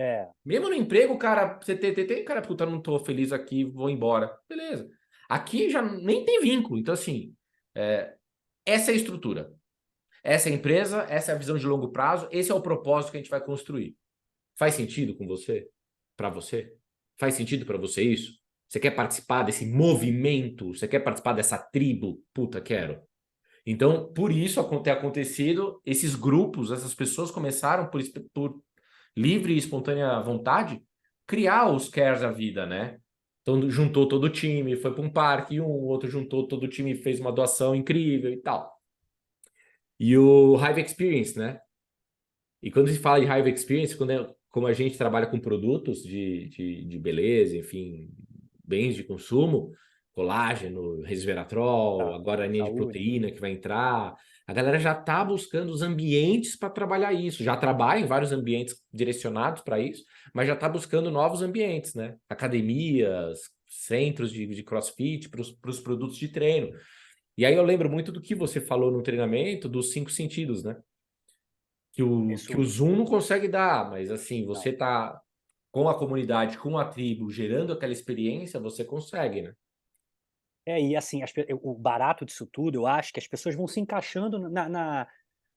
É, Mesmo no emprego, cara, você tem cara, puta, não tô feliz aqui, vou embora. Beleza. Aqui já nem tem vínculo. Então, assim, essa é a estrutura. Essa é a empresa, essa é a visão de longo prazo, esse é o propósito que a gente vai construir. Faz sentido com você? Para você? Faz sentido para você isso? Você quer participar desse movimento? Você quer participar dessa tribo? Puta, quero. Então, por isso ter acontecido, esses grupos, essas pessoas começaram por livre e espontânea vontade criar os Cares da vida, né? Então, juntou todo o time, foi para um parque, o outro juntou todo o time, fez uma doação incrível e tal. E o Hive Experience, né? E quando se fala de Hive Experience, como a gente trabalha com produtos de beleza, enfim, bens de consumo, colágeno, resveratrol, tá. agora a linha de Saúde. proteína que vai entrar, a galera já está buscando os ambientes para trabalhar isso. Já trabalha em vários ambientes direcionados para isso, mas já está buscando novos ambientes, né? Academias, centros de CrossFit para os produtos de treino. E aí eu lembro muito do que você falou no treinamento dos 5 sentidos, né? Que o Isso, Zoom não consegue dar, mas assim, não. você tá com a comunidade, com a tribo, gerando aquela experiência, você consegue, né? E assim, o barato disso tudo, eu acho que as pessoas vão se encaixando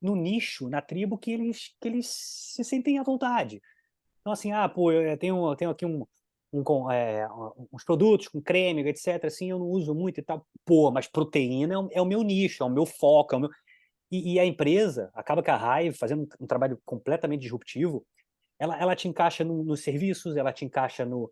no nicho, na tribo que eles se sentem à vontade. Então, assim, pô, eu tenho aqui uns produtos com creme, etc. Assim, eu não uso muito e tal. Pô, mas proteína é o meu nicho, é o meu foco. E a empresa, acaba que a Hive, fazendo um trabalho completamente disruptivo, ela te encaixa nos serviços, ela te encaixa no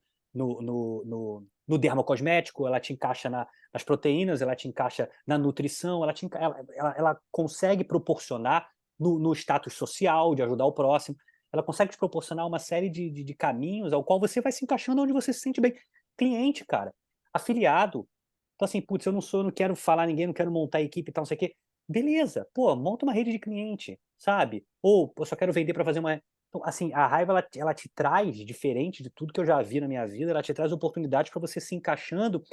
dermocosmético, ela te encaixa nas proteínas, ela te encaixa na nutrição, ela consegue proporcionar no status social, de ajudar o próximo, ela consegue te proporcionar uma série de caminhos ao qual você vai se encaixando onde você se sente bem. Cliente, cara, afiliado. Então, assim, putz, eu não quero falar a ninguém, não quero montar equipe e tal, não sei o quê. Beleza, pô, monta uma rede de cliente, sabe? Ou eu só quero vender para fazer uma. Então, assim, a raiva ela te traz, diferente de tudo que eu já vi na minha vida, ela te traz oportunidades para você se encaixando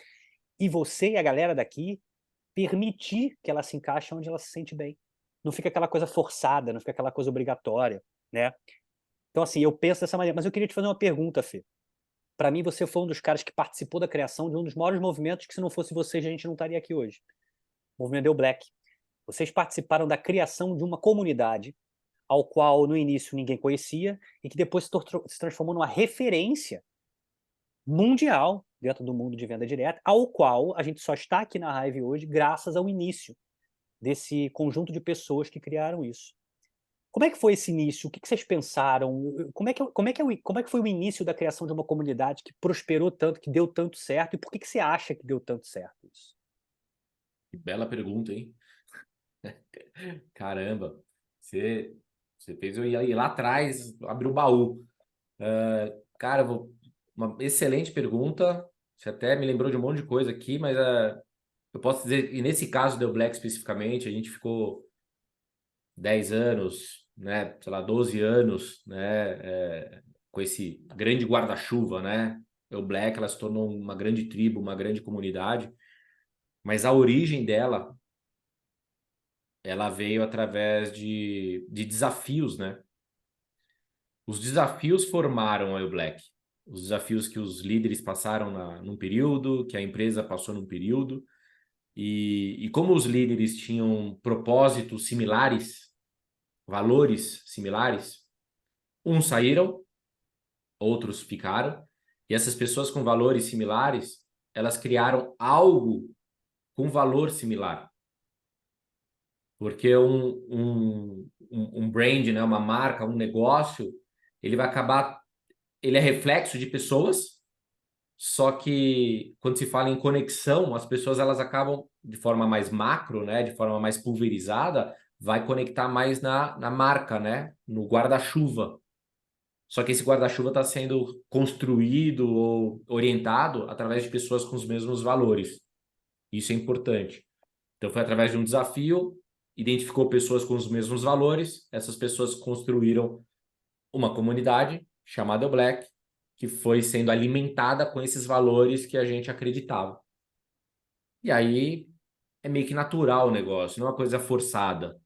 e você e a galera daqui permitir que ela se encaixe onde ela se sente bem. Não fica aquela coisa forçada, não fica aquela coisa obrigatória, né? Então, assim, eu penso dessa maneira. Mas eu queria te fazer uma pergunta, Fê. Para mim, você foi um dos caras que participou da criação de um dos maiores movimentos que, se não fosse vocês, a gente não estaria aqui hoje. O movimento Deu Black. Vocês participaram da criação de uma comunidade ao qual no início ninguém conhecia e que depois se transformou numa referência mundial dentro do mundo de venda direta, ao qual a gente só está aqui na Hive hoje graças ao início desse conjunto de pessoas que criaram isso. Como é que foi esse início? O que vocês pensaram? Como é que foi o início da criação de uma comunidade que prosperou tanto, que deu tanto certo? E por que você acha que deu tanto certo isso? Que bela pergunta, hein? Caramba, você, você fez eu ir lá atrás, abrir o baú. Cara, uma excelente pergunta. Você até me lembrou de um monte de coisa aqui, mas eu posso dizer, e nesse caso do Black especificamente, a gente ficou 10 anos, né, sei lá, 12 anos, né, com esse grande guarda-chuva, né? O Black, ela se tornou uma grande tribo, uma grande comunidade, mas a origem dela, ela veio através de desafios, né? Os desafios formaram a El Black. Os desafios que os líderes passaram num período, que a empresa passou num período, e como os líderes tinham propósitos similares, valores similares, uns saíram, outros ficaram, e essas pessoas com valores similares, elas criaram algo com valor similar. Porque um brand, né, uma marca, um negócio, ele vai acabar, ele é reflexo de pessoas, só que quando se fala em conexão, as pessoas elas acabam de forma mais macro, né, de forma mais pulverizada, vai conectar mais na marca, né, no guarda-chuva. Só que esse guarda-chuva está sendo construído ou orientado através de pessoas com os mesmos valores. Isso é importante. Então, foi através de um desafio, identificou pessoas com os mesmos valores, essas pessoas construíram uma comunidade chamada Black, que foi sendo alimentada com esses valores que a gente acreditava. E aí é meio que natural o negócio, não é uma coisa forçada.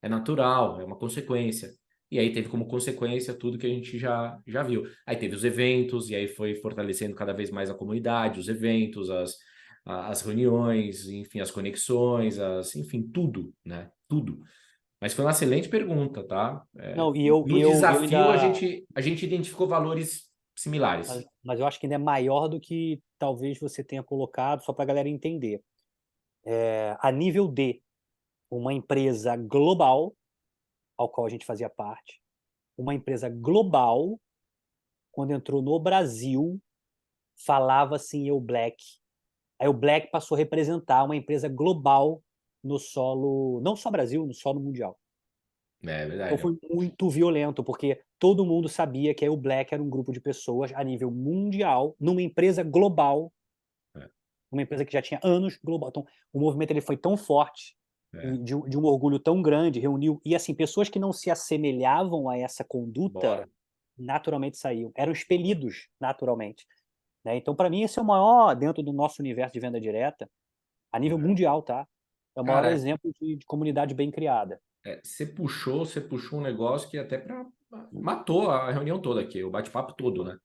É natural, é uma consequência. E aí teve como consequência tudo que a gente já viu. Aí teve os eventos, e aí foi fortalecendo cada vez mais a comunidade, os eventos, as reuniões, enfim, as conexões, enfim, tudo, né? Tudo. Mas foi uma excelente pergunta, tá? Não, No eu desafio, a ainda. gente, a gente identificou valores similares. Mas eu acho que ainda é maior do que talvez você tenha colocado, só para a galera entender. A nível de uma empresa global, ao qual a gente fazia parte, uma empresa global, quando entrou no Brasil, falava assim Eu Black. Aí o Black passou a representar uma empresa global no solo, não só Brasil, no solo mundial. É Então verdade. foi muito violento, porque todo mundo sabia que a O Black era um grupo de pessoas a nível mundial, numa empresa global, É, uma empresa que já tinha anos global. Então, o movimento ele foi tão forte é. e de um orgulho tão grande, reuniu e assim pessoas que não se assemelhavam a essa conduta Bora. naturalmente saíam, eram expelidos naturalmente, né? Então, para mim esse é o maior dentro do nosso universo de venda direta, a nível É. mundial, tá? É o maior Cara, exemplo de comunidade bem criada. você puxou um negócio que até matou a reunião toda aqui, o bate-papo todo, né?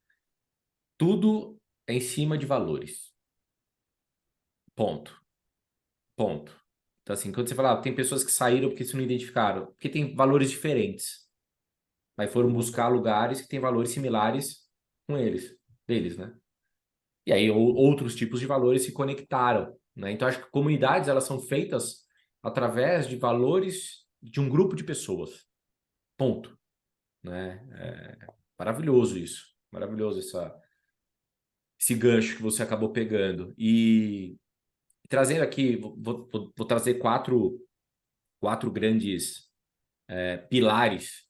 Tudo é em cima de valores. Ponto. Ponto. Então, assim, quando você fala, tem pessoas que saíram porque se não identificaram, porque tem valores diferentes, mas foram buscar lugares que têm valores similares com deles, né? E aí outros tipos de valores se conectaram, né? Então, acho que comunidades, elas são feitas através de valores de um grupo de pessoas. Ponto, né? Maravilhoso isso. Maravilhoso esse gancho que você acabou pegando. E trazendo aqui, vou trazer quatro grandes pilares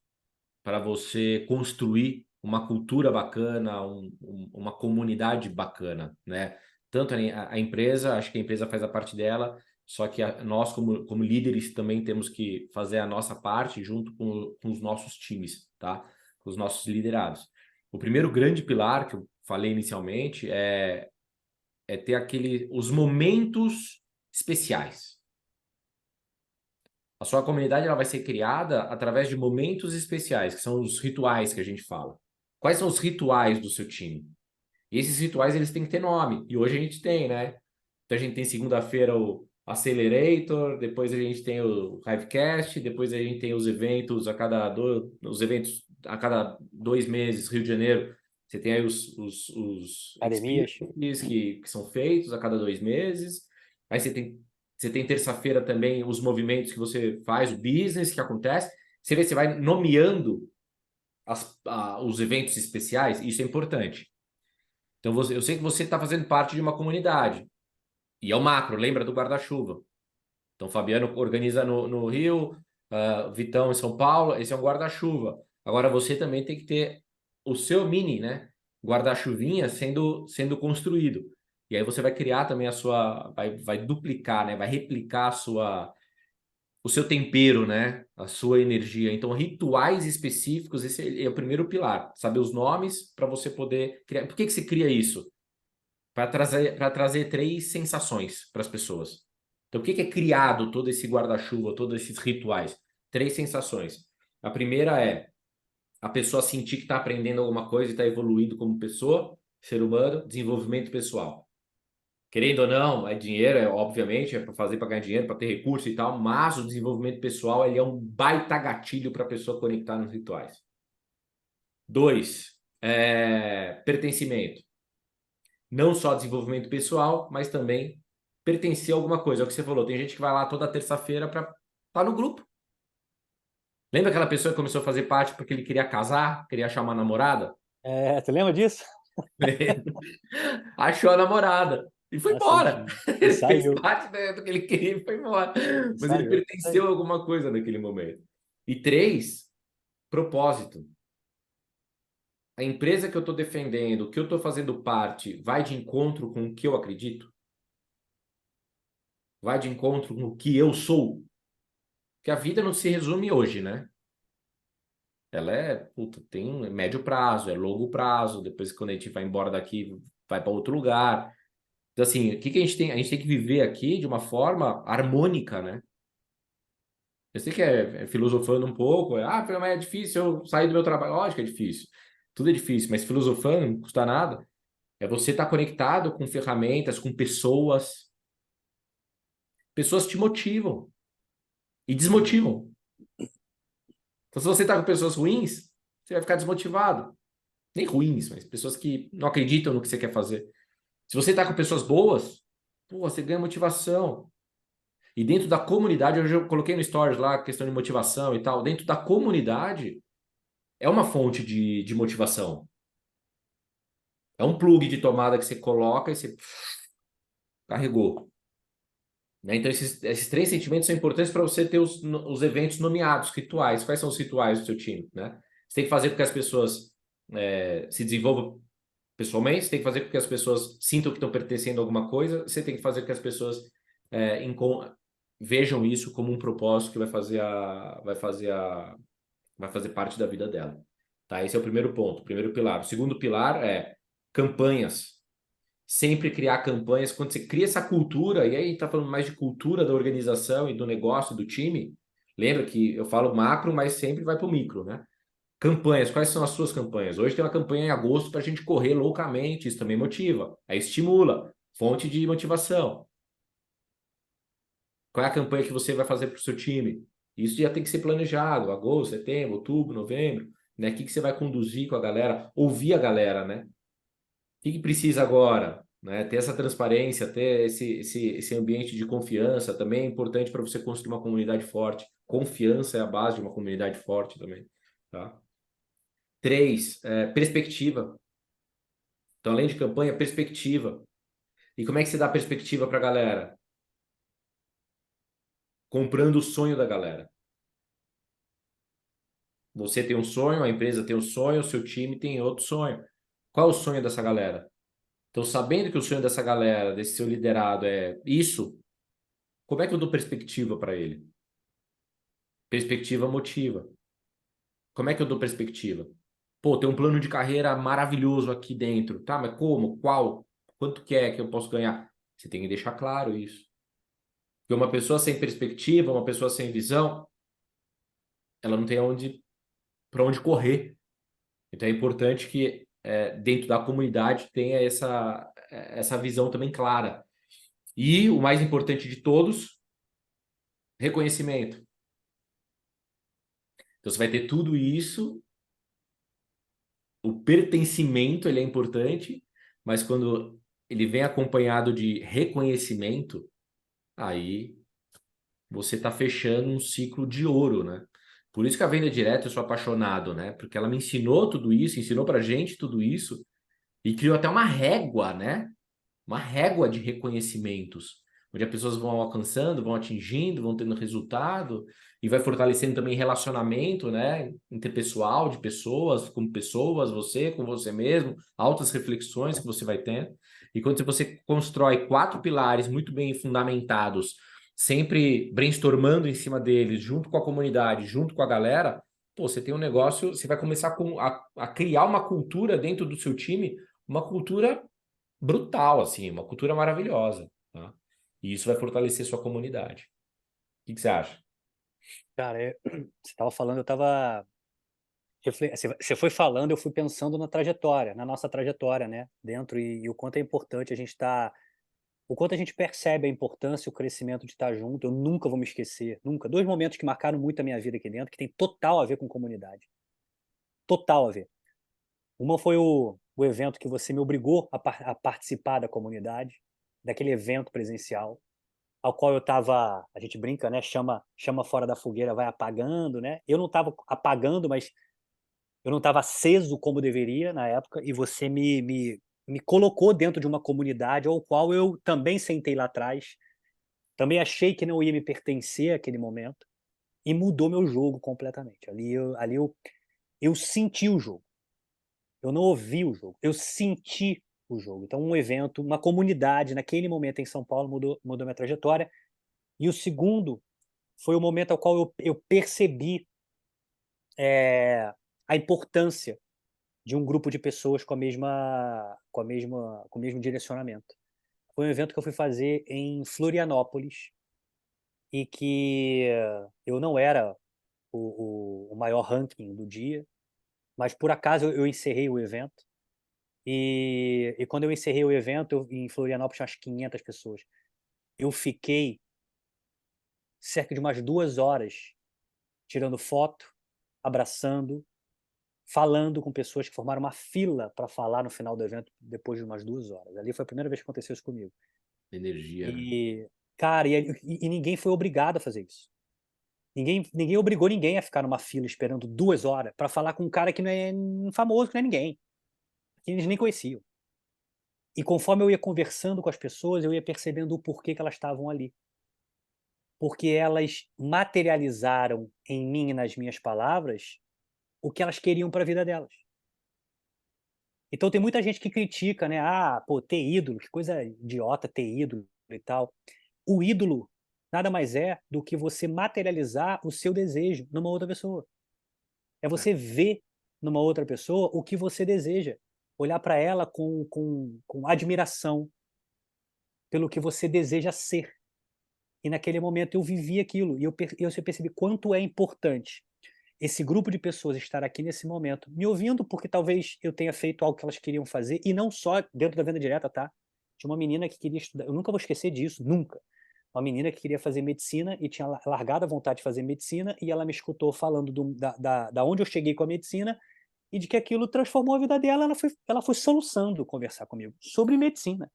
para você construir uma cultura bacana, uma comunidade bacana, né? Tanto a empresa, acho que a empresa faz a parte dela, só que nós, como líderes, também temos que fazer a nossa parte junto com os nossos times, tá? Com os nossos liderados. O primeiro grande pilar que eu falei inicialmente é ter os momentos especiais. A sua comunidade ela vai ser criada através de momentos especiais, que são os rituais que a gente fala. Quais são os rituais do seu time? E esses rituais eles têm que ter nome. E hoje a gente tem, né? Então a gente tem segunda-feira o Accelerator, depois a gente tem o Hivecast, depois a gente tem os eventos a cada 2 meses, Rio de Janeiro. Você tem aí os Academias. experiences que são feitos a cada 2 meses. Aí você tem terça-feira também os movimentos que você faz, o business que acontece. Você vai nomeando os eventos especiais, isso é importante. Então, eu sei que você está fazendo parte de uma comunidade. E é o macro, lembra do guarda-chuva. Então, Fabiano organiza no Rio, Vitão em São Paulo, esse é um guarda-chuva. Agora, você também tem que ter o seu mini, né? Guarda-chuvinha sendo construído. E aí você vai criar também a sua, vai duplicar, né? Vai replicar o seu tempero, né? A sua energia. Então, rituais específicos, esse é o primeiro pilar. Saber os nomes para você poder criar. Por que que você cria isso? Para trazer três sensações para as pessoas. Então, o que que é criado todo esse guarda-chuva, todos esses rituais? Três sensações. A primeira é a pessoa sentir que está aprendendo alguma coisa e está evoluindo como pessoa, ser humano, desenvolvimento pessoal. Querendo ou não, é dinheiro, obviamente, é para fazer para ganhar dinheiro, para ter recurso e tal, mas o desenvolvimento pessoal ele é um baita gatilho para a pessoa conectar nos rituais. Dois, pertencimento. Não só desenvolvimento pessoal, mas também pertencer a alguma coisa. É o que você falou, tem gente que vai lá toda terça-feira para estar no grupo. Lembra aquela pessoa que começou a fazer parte porque ele queria casar, queria achar uma namorada? Você lembra disso? Achou a namorada e foi Assim, embora. e Ele fez saiu. parte do que ele queria e foi embora. E Mas ele saiu. Isso aí. pertenceu a alguma coisa naquele momento. E três, propósito. A empresa que eu estou defendendo, que eu estou fazendo parte, vai de encontro com o que eu acredito? Vai de encontro com o que eu sou? Porque a vida não se resume hoje, né? Ela tem médio prazo, é longo prazo. Depois, quando a gente vai embora daqui, vai para outro lugar. Então, assim, o que que a gente tem? A gente tem que viver aqui de uma forma harmônica, né? Eu sei que é filosofando um pouco, mas é difícil eu sair do meu trabalho. Lógico que é difícil. Tudo é difícil, mas filosofando não custa nada. É você estar conectado com ferramentas, com pessoas. Pessoas te motivam e desmotivam. Então, se você está com pessoas ruins, você vai ficar desmotivado. Nem ruins, mas pessoas que não acreditam no que você quer fazer. Se você está com pessoas boas, pô, você ganha motivação. E dentro da comunidade, hoje eu coloquei no Stories lá a questão de motivação e tal. Dentro da comunidade, é uma fonte de motivação. É um plug de tomada que você coloca e você carregou. Né? Então, esses três sentimentos são importantes para você ter os eventos nomeados, rituais. Quais são os rituais do seu time? Né? Você tem que fazer com que as pessoas se desenvolvam pessoalmente, você tem que fazer com que as pessoas sintam que estão pertencendo a alguma coisa, você tem que fazer com que as pessoas vejam isso como um propósito que vai fazer parte da vida dela. Tá? Esse é o primeiro ponto, o primeiro pilar. O segundo pilar é campanhas. Sempre criar campanhas. Quando você cria essa cultura, e aí está falando mais de cultura da organização e do negócio, do time, lembra que eu falo macro, mas sempre vai para o micro, né? Campanhas, quais são as suas campanhas? Hoje tem uma campanha em agosto para a gente correr loucamente, isso também motiva, aí estimula, fonte de motivação. Qual é a campanha que você vai fazer para o seu time? Isso já tem que ser planejado, agosto, setembro, outubro, novembro, né? O que você vai conduzir com a galera? Ouvir a galera, né? O que precisa agora? Né? Ter essa transparência, ter esse ambiente de confiança também é importante para você construir uma comunidade forte. Confiança é a base de uma comunidade forte também, tá? Três, perspectiva. Então, além de campanha, perspectiva. E como é que você dá perspectiva para a galera? Comprando o sonho da galera. Você tem um sonho, a empresa tem um sonho, o seu time tem outro sonho. Qual é o sonho dessa galera? Então, sabendo que o sonho dessa galera, desse seu liderado é isso, como é que eu dou perspectiva para ele? Perspectiva motiva. Como é que eu dou perspectiva? Pô, tem um plano de carreira maravilhoso aqui dentro. Tá, mas como? Qual? Quanto que é que eu posso ganhar? Você tem que deixar claro isso. Porque uma pessoa sem perspectiva, uma pessoa sem visão, ela não tem para onde correr. Então é importante que dentro da comunidade tenha essa visão também clara. E o mais importante de todos, reconhecimento. Então você vai ter tudo isso, o pertencimento ele é importante, mas quando ele vem acompanhado de reconhecimento, aí você está fechando um ciclo de ouro, né? Por isso que a venda direta eu sou apaixonado, né? Porque ela me ensinou tudo isso, ensinou pra gente tudo isso e criou até uma régua, né? Uma régua de reconhecimentos. onde as pessoas vão alcançando, vão atingindo, vão tendo resultado, e vai fortalecendo também relacionamento, né, interpessoal de pessoas, você com você mesmo, altas reflexões que você vai tendo. E quando você constrói 4 pilares muito bem fundamentados, sempre brainstormando em cima deles, junto com a comunidade, junto com a galera, pô, você tem um negócio, você vai começar a criar uma cultura dentro do seu time, uma cultura brutal, assim, uma cultura maravilhosa, tá? E isso vai fortalecer sua comunidade. O que que você acha? Cara, você estava falando, eu estava. Você foi falando, eu fui pensando na trajetória, na nossa trajetória, né? Dentro e o quanto é importante a gente estar. O quanto a gente percebe a importância e o crescimento de estar junto. Eu nunca vou me esquecer, nunca. Dois momentos que marcaram muito a minha vida aqui dentro, que tem total a ver com comunidade. Total a ver. Uma foi o evento que você me obrigou a participar da comunidade, daquele evento presencial, ao qual eu estava, a gente brinca, né? Chama fora da fogueira, vai apagando, né? Eu não estava apagando, mas eu não estava aceso como deveria na época, e você me colocou dentro de uma comunidade ao qual eu também sentei lá atrás, também achei que não ia me pertencer àquele momento, e mudou meu jogo completamente. Eu senti o jogo, eu não ouvi o jogo, eu senti o jogo. Então um evento, uma comunidade naquele momento em São Paulo mudou minha trajetória. E o segundo foi o momento ao qual eu percebi, a importância de um grupo de pessoas com o mesmo direcionamento. Foi um evento que eu fui fazer em Florianópolis e que eu não era o maior ranking do dia, mas por acaso eu encerrei o evento. E quando eu encerrei o evento, em Florianópolis tinha umas 500 pessoas. Eu fiquei cerca de umas 2 horas tirando foto, abraçando, falando com pessoas que formaram uma fila para falar no final do evento depois de umas 2 horas. Ali foi a primeira vez que aconteceu isso comigo. Energia, né? E, cara, e ninguém foi obrigado a fazer isso. Ninguém obrigou ninguém a ficar numa fila esperando 2 horas para falar com um cara que não é famoso, que não é ninguém, que eles nem conheciam. E conforme eu ia conversando com as pessoas, eu ia percebendo o porquê que elas estavam ali. Porque elas materializaram em mim e nas minhas palavras o que elas queriam para a vida delas. Então tem muita gente que critica, né? Ah, pô, ter ídolo, que coisa idiota ter ídolo e tal. O ídolo nada mais é do que você materializar o seu desejo numa outra pessoa. É É, você ver numa outra pessoa o que você deseja. Olhar para ela com admiração pelo que você deseja ser. E naquele momento eu vivi aquilo e eu percebi quanto é importante esse grupo de pessoas estar aqui nesse momento, me ouvindo, porque talvez eu tenha feito algo que elas queriam fazer, e não só dentro da venda direta, tá? Tinha uma menina que queria estudar, eu nunca vou esquecer disso, nunca. Uma menina que queria fazer medicina e tinha largado a vontade de fazer medicina, e ela me escutou falando da onde eu cheguei com a medicina e de que aquilo transformou a vida dela. Ela foi soluçando conversar comigo sobre medicina.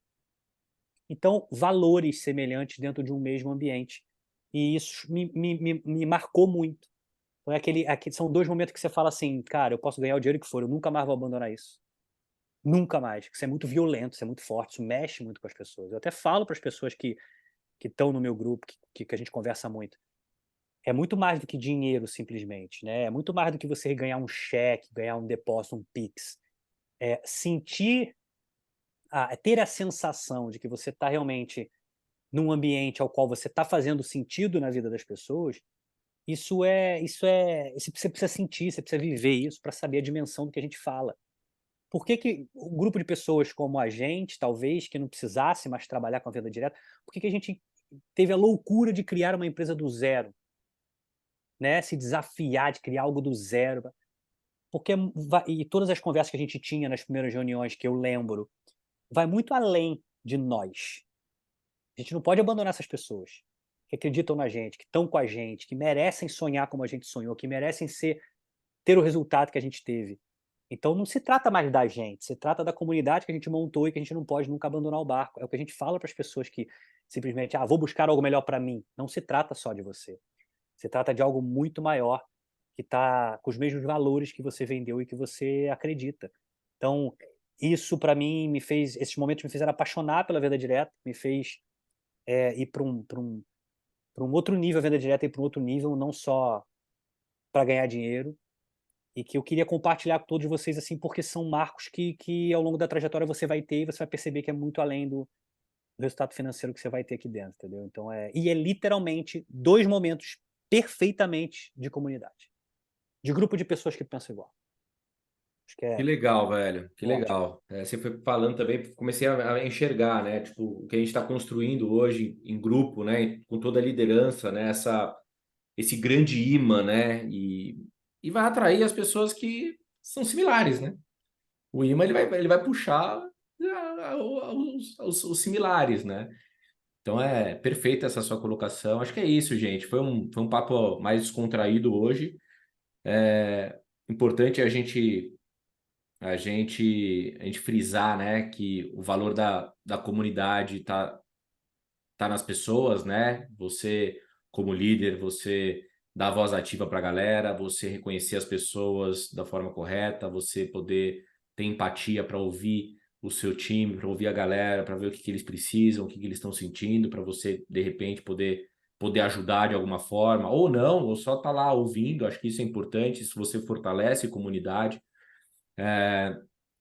Então, valores semelhantes dentro de um mesmo ambiente. E isso me marcou muito. Então são 2 momentos que você fala assim: "Cara, eu posso ganhar o dinheiro que for, eu nunca mais vou abandonar isso. Nunca mais", porque isso é muito violento, isso é muito forte, isso mexe muito com as pessoas. Eu até falo para as pessoas que estão no meu grupo, que a gente conversa muito, é muito mais do que dinheiro simplesmente, né, é muito mais do que você ganhar um cheque, ganhar um depósito, um Pix. É sentir ter a sensação de que você está realmente num ambiente ao qual você está fazendo sentido na vida das pessoas. Isso você precisa sentir, você precisa viver isso para saber a dimensão do que a gente fala. Por que que um grupo de pessoas como a gente, talvez, que não precisasse mais trabalhar com a venda direta, por que que a gente teve a loucura de criar uma empresa do zero, né, se desafiar de criar algo do zero? Porque e todas as conversas que a gente tinha nas primeiras reuniões, que eu lembro, vai muito além de nós. A gente não pode abandonar essas pessoas que acreditam na gente, que estão com a gente, que merecem sonhar como a gente sonhou, que merecem ter o resultado que a gente teve. Então não se trata mais da gente, se trata da comunidade que a gente montou e que a gente não pode nunca abandonar o barco. É o que a gente fala para as pessoas que simplesmente, vou buscar algo melhor para mim. Não se trata só de você. Se trata de algo muito maior, que está com os mesmos valores que você vendeu e que você acredita. Então, isso para mim esses momentos me fizeram apaixonar pela venda direta, me fez ir para um outro nível, a venda direta ir para um outro nível, não só para ganhar dinheiro, e que eu queria compartilhar com todos vocês, assim, porque são marcos que ao longo da trajetória você vai ter e você vai perceber que é muito além do resultado financeiro que você vai ter aqui dentro, entendeu? Então e é literalmente 2 momentos perfeitamente de comunidade, de grupo de pessoas que pensam igual. Acho que Que é legal, velho. Que ótimo. legal. Você foi falando também, comecei a enxergar, né? Tipo, o que a gente está construindo hoje em grupo, né? E com toda a liderança, né? Esse grande imã, né? E vai atrair as pessoas que são similares, né? O imã ele vai puxar os similares, né? Então é perfeita essa sua colocação. Acho que é isso, gente. Foi um papo mais descontraído hoje. Importante a gente frisar, né, que o valor da comunidade tá nas pessoas, né? Você, como líder, você dá voz ativa para a galera, você reconhecer as pessoas da forma correta, você poder ter empatia para ouvir o seu time, para ouvir a galera, para ver o que eles precisam, o que eles estão sentindo, para você, de repente, poder ajudar de alguma forma, ou não, ou só tá lá ouvindo. Acho que isso é importante, isso você fortalece a comunidade.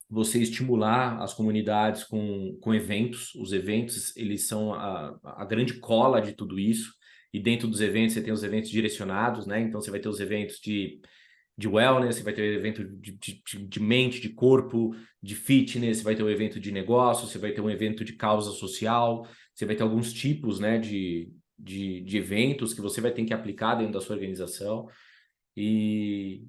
Você estimular as comunidades com eventos. Os eventos, eles são a grande cola de tudo isso. E dentro dos eventos, você tem os eventos direcionados, né? Então, você vai ter os eventos de wellness, você vai ter o evento de mente, de corpo, de fitness, você vai ter o evento de negócio, você vai ter um evento de causa social, você vai ter alguns tipos, né, de eventos que você vai ter que aplicar dentro da sua organização. E,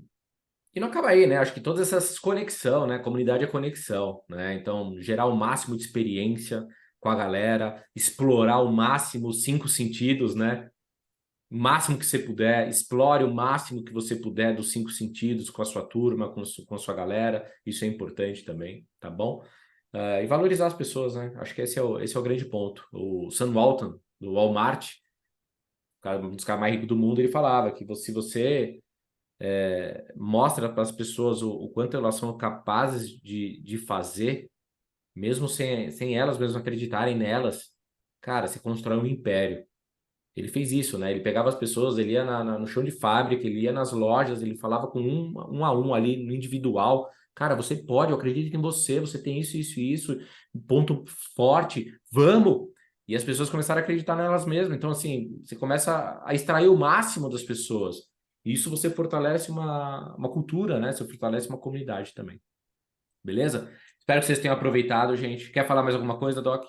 e não acaba aí, né? Acho que todas essas conexão, né? Comunidade é conexão, né? Então, gerar o máximo de experiência com a galera, explorar o máximo os 5 sentidos, né? O máximo que você puder, explore o máximo que você puder dos 5 sentidos com a sua turma, com a sua galera. Isso é importante também, tá bom? E valorizar as pessoas, né? Acho que esse é o grande ponto. O Sam Walton, do Walmart, um dos caras mais ricos do mundo, ele falava que se você mostra para as pessoas o quanto elas são capazes de fazer, mesmo sem elas mesmas acreditarem nelas, cara, você constrói um império. Ele fez isso, né? Ele pegava as pessoas, ele ia no chão de fábrica, ele ia nas lojas, ele falava com um a um ali, no individual. Cara, você pode, eu acredito em você, você tem isso, isso e isso, ponto forte, vamos! E as pessoas começaram a acreditar nelas mesmas. Então, assim, você começa a extrair o máximo das pessoas. E isso você fortalece uma cultura, né? Você fortalece uma comunidade também. Beleza? Espero que vocês tenham aproveitado, gente. Quer falar mais alguma coisa, Doc?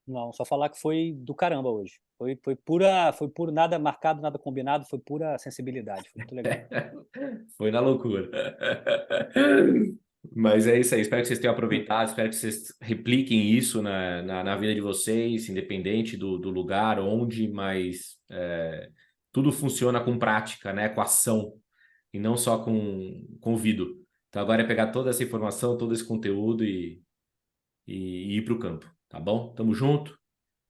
Não, só falar que foi do caramba hoje. Foi puro, nada marcado, nada combinado, foi pura sensibilidade, foi muito legal. Foi na loucura. Mas é isso aí. Espero que vocês tenham aproveitado. Espero que vocês repliquem isso na vida de vocês, independente do lugar, onde, mas tudo funciona com prática, né? Com ação, e não só com ouvido. Então agora é pegar toda essa informação, todo esse conteúdo e ir para o campo, tá bom? Tamo junto.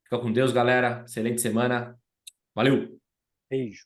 Fica com Deus, galera. Excelente semana. Valeu! Beijo.